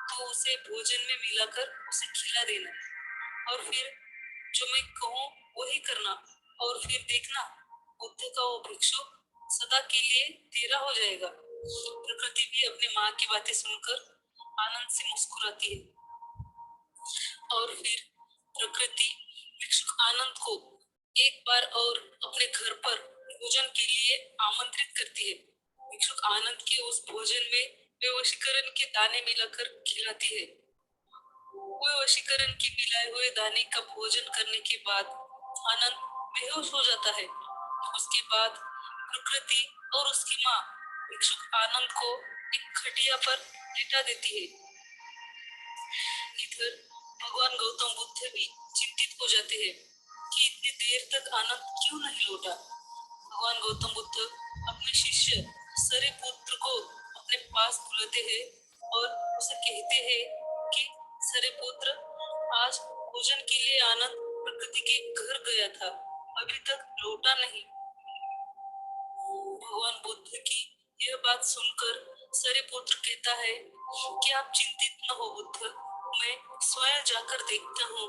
तो उसे भोजन में मिलाकर उसे खिला देना। और फिर जो मैं कहूँ वही करना। और फिर देखना, बुद्ध का वो भिक्षु सदा के लिए तेरा हो जाएगा। प्रकृति भी अपनी माँ की बातें सुनकर आनंद से मुस्कुराती है। और फिर प्रकृति भिक्षुक आनंद को एक बार और अपने घर पर भोजन के लिए आमंत्रित करती है। भिक्षुक आनंद के उस भोजन में वे वशीकरण के दाने मिलाकर खिलाती है। वो वशीकरण के मिलाए हुए दाने का भोजन करने के बाद आनंद बेहोश हो जाता है। उसके बाद प्रकृति और उसकी माँ भिक्षुक आनंद को एक खटिया पर लिटा देती है। इधर भगवान गौतम बुद्ध भी चिंतित हो जाते हैं कि इतनी देर तक आनंद क्यों नहीं लौटा। भगवान गौतम बुद्ध अपने शिष्य सरिपुत्र को अपने पास बुलाते हैं और उसे कहते हैं कि सरिपुत्र, आज भोजन के लिए आनंद प्रकृति के घर गया था, अभी तक लौटा नहीं। भगवान बुद्ध की यह बात सुनकर सरिपुत्र कहता है कि आप चिंतित न हो बुद्ध, मैं स्वयं जाकर देखता हूँ।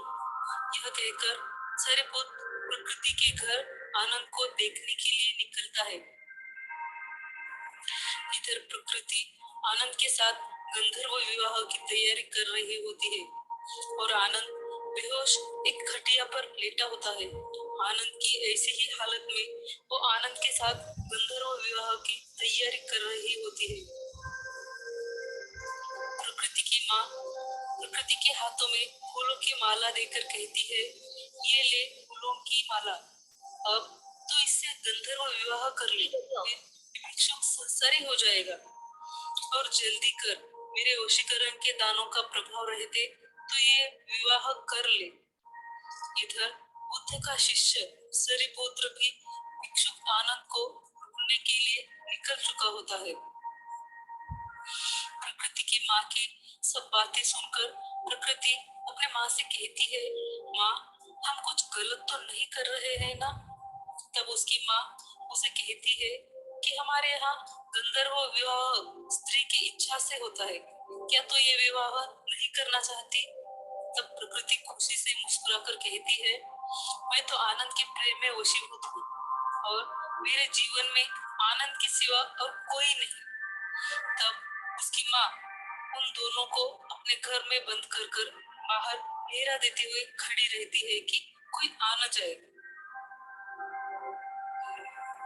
यह कहकर सरिपुत्र प्रकृति के घर आनंद को देखने के लिए निकलता है। इधर प्रकृति आनंद के साथ गंधर्व विवाह की तैयारी कर रही होती है और आनंद बेहोश एक खटिया पर लेटा होता है। आनंद की ऐसी ही हालत में वो आनंद के साथ गंधर्व विवाह की तैयारी कर रही होती है। प्रकृति की माँ प्रकृति के हाथों में फूलों की माला देकर कहती है, ये ले फूलों की माला, अब तो इससे गंधर्व विवाह कर ले, फिर भिक्षुक संसारी हो जाएगा। और जल्दी कर, मेरे वशीकरण के दानों का प्रभाव रहते तो ये विवाह कर ले। इधर बुद्ध का शिष्य सरिपुत्र भी भिक्षुक आनंद को ढूंढने के लिए निकल चुका होता है। प्रकृति की माँ की सब बातें सुनकर प्रकृति अपने माँ से कहती है, माँ हम कुछ गलत तो नहीं कर रहे हैं ना? तब उसकी माँ उसे कहती है कि हमारे यहाँ गंधर्व विवाह स्त्री की इच्छा से होता है, क्या तो ये विवाह नहीं करना चाहती? तब प्रकृति खुशी से मुस्कुराकर कहती है, मैं तो आनंद के प्रेम में वशीभूत हूँ और मेरे जीवन में आनंद के सिवा और कोई नहीं। तब उसकी माँ उन दोनों को अपने घर में बंद कर बाहर पहरा देते हुए खड़ी रहती है कि कोई आ न जाए।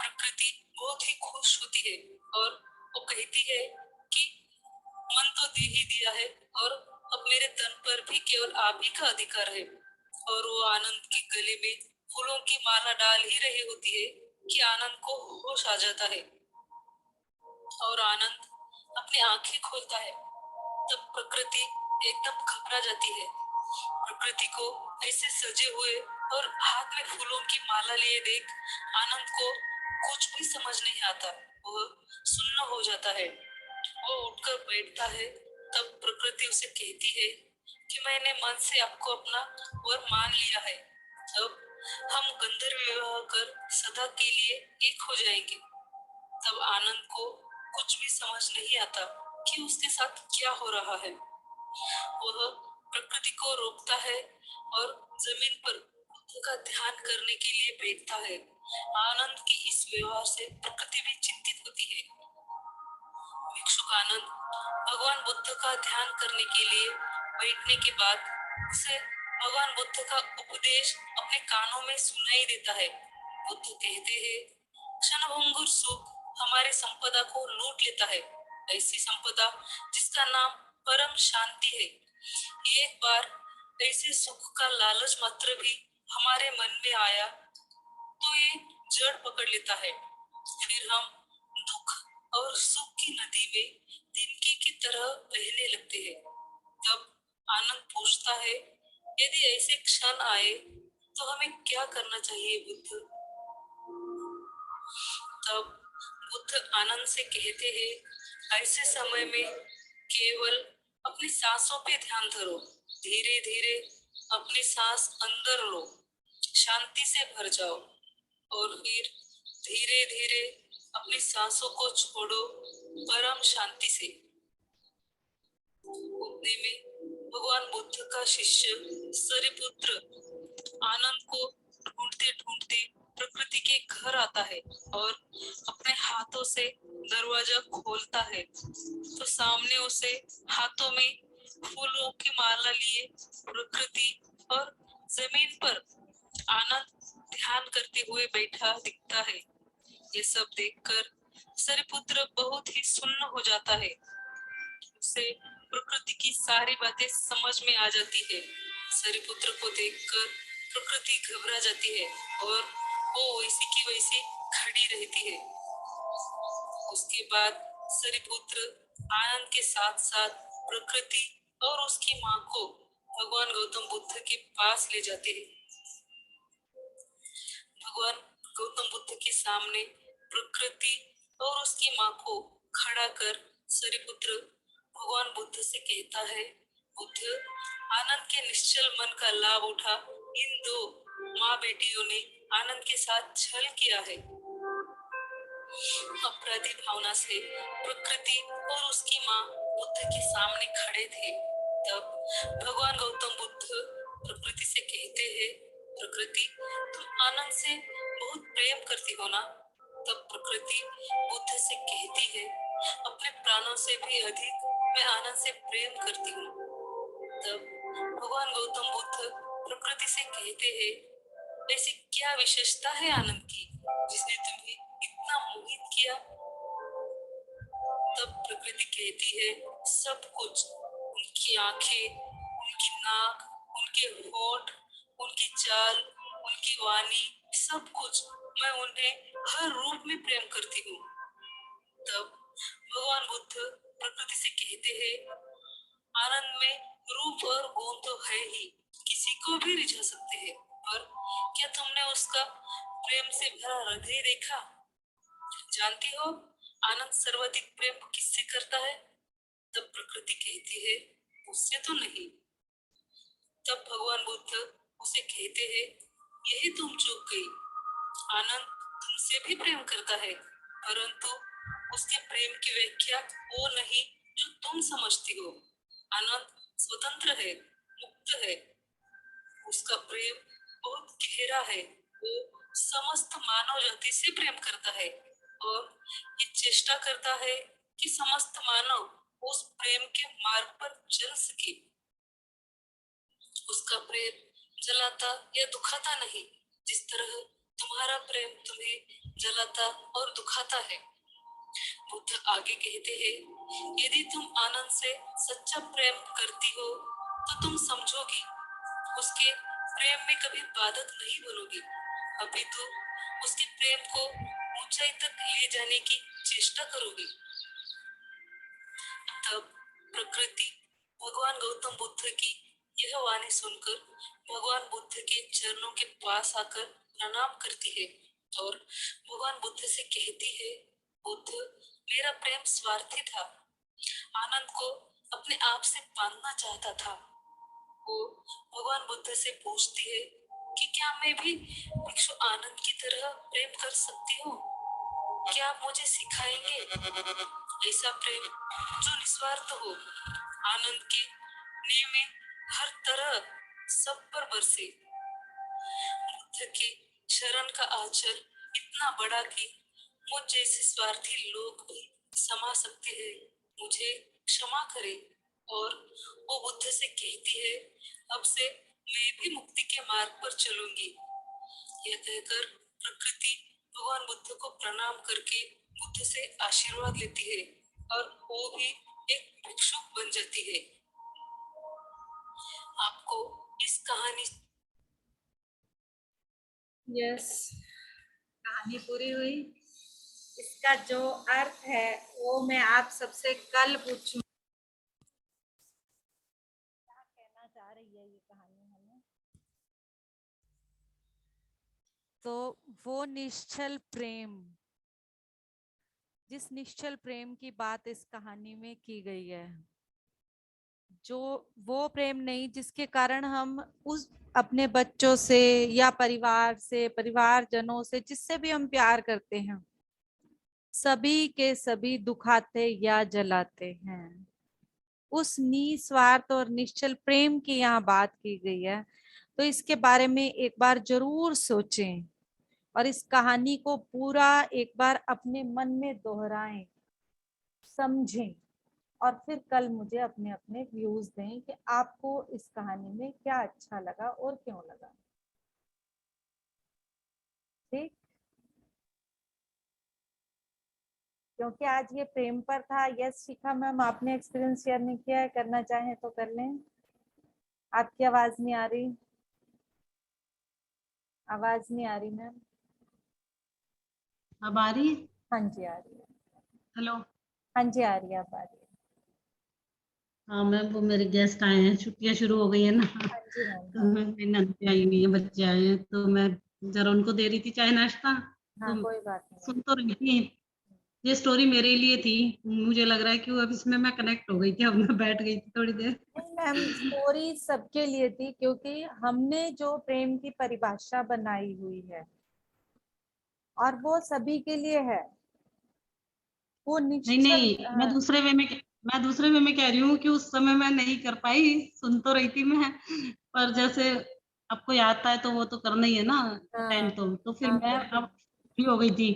प्रकृति बहुत ही खुश होती है और वो कहती है कि मन तो दे ही दिया है और अब मेरे तन पर भी केवल आप ही का अधिकार है। और वो आनंद के गले में फूलों की माला डाल ही रही होती है कि आनंद को होश आ जाता है और आनंद अपनी आंखें खोलता है। तब प्रकृति एकदम घबरा जाती है। प्रकृति को ऐसे सजे हुए और हाथ में फूलों की माला लिए देख आनंद को कुछ भी समझ नहीं आता, वह सुन्न हो जाता है। वो उठकर बैठता है। तब प्रकृति उसे कहती है कि मैंने मन से आपको अपना वर मान लिया है, अब हम गंधर्व विवाह कर सदा के लिए एक हो जाएंगे। तब आनंद को कुछ भी समझ नहीं आता कि उसके साथ क्या हो रहा है। वह प्रकृति को रोकता है और जमीन पर बुद्ध का ध्यान करने के लिए बैठता है। आनंद के इस व्यवहार से प्रकृति भी चिंतित होती है। भिक्षुक आनंद भगवान बुद्ध का ध्यान करने के लिए बैठने के बाद उसे भगवान बुद्ध का उपदेश अपने कानों में सुनाई देता है। बुद्ध कहते हैं, क्षणभंगुर सुख हमारे संपदा को लूट लेता है, ऐसी संपदा जिसका नाम परम शांति है। एक बार ऐसे सुख का लालच मात्र भी हमारे मन में आया तो ये जड़ पकड़ लेता है। फिर हम दुख और सुख की नदी में तिनके की तरह बहने लगते हैं। तब आनंद पूछता है, यदि ऐसे क्षण आए तो हमें क्या करना चाहिए बुद्ध? तब बुद्ध आनंद से कहते हैं, ऐसे समय में केवल अपनी सांसों पे ध्यान धरो, धीरे धीरे अपनी सांस अंदर लो, शांति से भर जाओ और फिर धीरे धीरे अपनी सांसों को छोड़ो परम शांति से। उतने में भगवान बुद्ध का शिष्य सरिपुत्र आनंद को ढूंढते ढूंढते प्रकृति के घर आता है और अपने हाथों से दरवाजा खोलता है तो सामने उसे हाथों में फूलों की माला लिए प्रकृति और जमीन पर आनंद ध्यान करते हुए बैठा दिखता है। ये सब देखकर सरिपुत्र बहुत ही सुन्न हो जाता है। उसे प्रकृति की सारी बातें समझ में आ जाती है। सरिपुत्र को देखकर प्रकृति घबरा जाती है और वो वैसी की वैसी खड़ी रहती है। उसके बाद सरिपुत्र आनंद के साथ साथ प्रकृति और उसकी माँ को भगवान गौतम बुद्ध के पास ले जाते हैं। भगवान गौतम बुद्ध के सामने प्रकृति और उसकी माँ को खड़ा कर सरिपुत्र भगवान बुद्ध से कहता है, बुद्ध, आनंद के निश्चल मन का लाभ उठा इन दो माँ बेटियों ने आनंद के साथ छल किया है। अपराधी भावना से प्रकृति और उसकी माँ बुद्ध के सामने खड़े थे। तब भगवान गौतम बुद्ध प्रकृति से कहते हैं, प्रकृति, तुम आनंद से बहुत प्रेम करती हो ना? तब प्रकृति बुद्ध से कहती है, अपने प्राणों से भी अधिक मैं आनंद से प्रेम करती हूँ। तब भगवान गौतम बुद्ध प्रकृति से कहते हैं, ऐसी क्या विशेषता है आनंद की जिसने तुम्हें इतना मोहित किया? तब प्रकृति कहती है, सब कुछ, उनकी आंखें, उनकी नाक, उनके होठ, उनकी चाल, उनकी वाणी, सब कुछ, मैं उन्हें हर रूप में प्रेम करती हूँ। तब भगवान बुद्ध प्रकृति से कहते हैं, आनंद में रूप और गुण तो है ही, किसी को भी रिझा सकते हैं, पर क्या तुमने उसका प्रेम से भरा हृदय देखा? जानती हो आनंद सर्वाधिक प्रेम किससे करता है? तब प्रकृति कहती है, उससे तो नहीं। तब भगवान बुद्ध उसे कहते हैं, यही तुम चूक गई। आनंद तुमसे भी प्रेम करता है, परंतु उसके प्रेम की व्याख्या वो नहीं जो तुम समझती हो। आनंद स्वतंत्र है, मुक्त है, उसका प्रेम बहुत गहरा है। वो समस्त मानव जाति से प्रेम करता है और ये चेष्टा करता है कि समस्त मानव उस प्रेम के मार्ग पर चल सके। उसका प्रेम जलाता या दुखाता नहीं, जिस तरह तुम्हारा प्रेम तुम्हें जलाता और दुखाता है। बुद्ध आगे कहते हैं, यदि तुम आनंद से सच्चा प्रेम करती हो तो तुम समझोगी, उसके प्रेम में कभी बाधक नहीं बनोगी, अभी तो उसके प्रेम को ऊंचाई तक ले जाने की चेष्टा करोगी। तब प्रकृति भगवान गौतम बुद्ध की यह वाणी सुनकर भगवान बुद्ध के चरणों के पास आकर प्रणाम करती है और भगवान बुद्ध से कहती है, बुद्ध, मेरा प्रेम स्वार्थी था, आनंद को अपने आप से बांधना चाहता था। वो भगवान बुद्ध से पूछती है कि क्या मैं भी भिक्षु आनंद की तरह प्रेम कर सकती हूँ? क्या आप मुझे सिखाएंगे ऐसा प्रेम जो निस्वार्थ हो, आनंद के नियम में हर तरह सब पर बरसे? बुद्ध के शरण का आंचल इतना बड़ा कि मुझ जैसे स्वार्थी लोग भी समा सकते हैं, मुझे क्षमा करे। और वो बुद्ध से कहती है, अब से मैं भी मुक्ति के मार्ग पर चलूंगी। यह कहकर प्रकृति भगवान बुद्ध को प्रणाम करके बुद्ध से आशीर्वाद लेती है और वो भी एक भिक्षुक बन जाती है। आपको इस कहानी कहानी पूरी हुई। इसका जो अर्थ है वो मैं आप सबसे कल पूछूं। क्या कहना चाह रही है ये कहानी हमें? तो वो निश्चल प्रेम, जिस निश्चल प्रेम की बात इस कहानी में की गई है, जो वो प्रेम नहीं जिसके कारण हम उस अपने बच्चों से या परिवार से, परिवारजनों से, जिससे भी हम प्यार करते हैं, सभी के सभी दुखाते या जलाते हैं। उस निस्वार्थ और निश्चल प्रेम की यहाँ बात की गई है, तो इसके बारे में एक बार जरूर सोचें और इस कहानी को पूरा एक बार अपने मन में दोहराएं, समझें और फिर कल मुझे अपने अपने व्यूज दें कि आपको इस कहानी में क्या अच्छा लगा और क्यों लगा। ठीक, क्योंकि आज ये प्रेम पर था। यस शिखा मैम, आपने एक्सपीरियंस शेयर नहीं किया है, करना चाहें तो कर लें। आपकी आवाज नहीं आ रही, आवाज नहीं आ रही मैम। अब आ रही है? हाँ जी आ रही है। हेलो। हाँ जी आ रही है, अब आ रही है। हाँ मैम, वो मेरे गेस्ट आए हैं, छुट्टियां शुरू हो गई है ना, हाँ जी मैम। तो मेरी नंदी आई हुई है, बच्चे आए हैं, तो मैं जरा उनको दे रही थी चाय नाश्ता। हाँ तो कोई बात नहीं। सुन तो रही थी, ये स्टोरी मेरे लिए थी, मुझे लग रहा है कि वो अब इसमें मैं कनेक्ट हो गई थी, अब मैं बैठ गई थी थोड़ी देर। मैम स्टोरी सबके लिए थी, क्योंकि हमने जो प्रेम की परिभाषा बनाई हुई है और वो सभी के लिए है, वो नहीं निश्चल। नहीं, मैं दूसरे वे में कह रही हूँ कि उस समय मैं नहीं कर पाई, सुन तो रही थी मैं, पर जैसे आपको याद था तो वो तो करना ही है ना, अटेंड तो फिर हाँ मैं बिल्कुल। अब फ्री हो गई थी,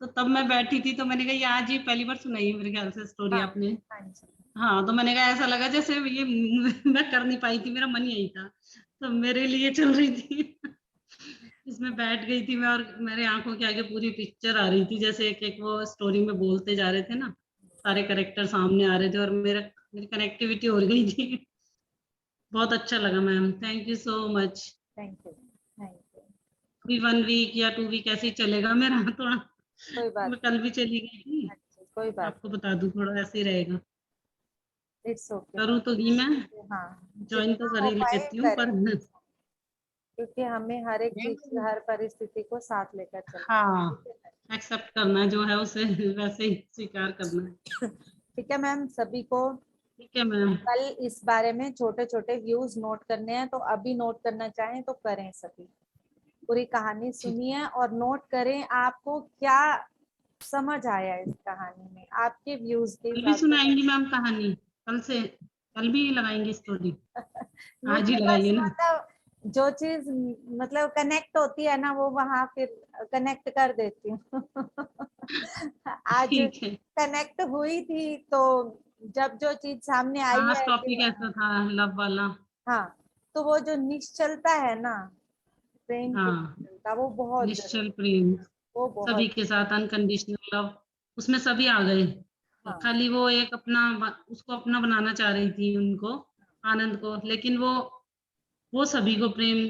तो तब मैं बैठी थी, तो मैंने कहा ये आज ही पहली बार सुनाई है मेरे ख्याल से स्टोरी हाँ आपने। हाँ जी। हाँ, तो मैंने कहा ऐसा लगा जैसे ये मैं कर नहीं पाई थी, मेरा मन यही था, तो मेरे लिए चल रही थी। इसमें बैठ गई थी मैं और मेरे आंखों के आगे पूरी पिक्चर आ रही थी, जैसे एक एक वो स्टोरी में बोलते जा रहे थे ना, सारे कैरेक्टर सामने आ रहे थे और मेरी कनेक्टिविटी हो गई थी। बहुत अच्छा लगा ma'am, thank you so much. Thank you, thank you. अभी 1 वीक या 2 वीक ऐसे ही चलेगा मेरा थोड़ा, कोई बात मैं कल भी चली गई थी, नहीं, कोई बात आपको बता दूं थोड़ा ऐसे ही रहेगा। It's okay. करूँ तो ही मैं हाँ, ज्वाइन तो जितना कर हो ही पाए लेती हूँ पर करें, क्योंकि हमें हर एक चीज, हर परिस्थिति को साथ लेकर चलना हाँ एक्सेप्ट करना जो है उसे वैसे ही स्वीकार करना है। है। ठीक है मैम, सभी को ठीक है मैम। कल इस बारे में छोटे छोटे व्यूज नोट करने हैं, तो अभी नोट करना चाहें तो करें। सभी पूरी कहानी सुनिए और नोट करें आपको क्या समझ आया इस कहानी में, आपके व्यूज के कल भी हिसाब से। सुनाएंगी मैम कहानी? कल भी लगाएंगी स्टोरी? आज ही मुझे बस लगाइए ना। मतलब जो चीज मतलब कनेक्ट होती है ना, वो वहां फिर कनेक्ट कर देती हूँ। आज ठीक है। कनेक्ट हुई थी, तो जब जो चीज सामने आई आज है कि टॉपिक ऐसा था लव वाला। हाँ, तो वो जो निश्चलता है ना, प्रेम की हाँ निश्चलता, वो बहुत जरूरी, निश्चल प्रेम वो सभी बहुत। के साथ, अनकंडीशनल लव, उसमें सभी आ गए। हाँ खाली वो एक उसको अपना बनाना चाह रही थी उनको, आनंद को, लेकिन वो सभी को प्रेम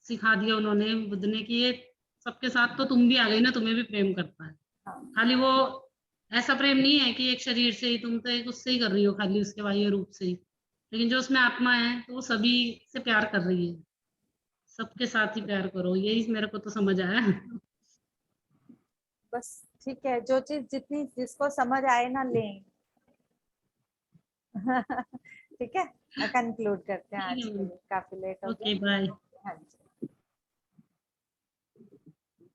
सिखा दिया उन्होंने, बुद्ध ने, कि ये सबके साथ तो तुम भी आ गई ना, तुम्हें भी प्रेम करता है। हाँ खाली वो ऐसा प्रेम नहीं है कि एक शरीर से ही, तुम तो एक उससे ही कर रही हो खाली, उसके बाह्य रूप से ही, लेकिन जो उसमें आत्मा है तो वो सभी से प्यार कर रही है। सबके साथ ही प्यार करो, यही मेरे को तो समझ आया। बस ठीक है, जो चीज जितनी जिसको समझ आए ना लें। ठीक है, कंक्लूड करते हैं, ठीक आज है के मैम। लिए काफी लेट हो ओके गया। बाय।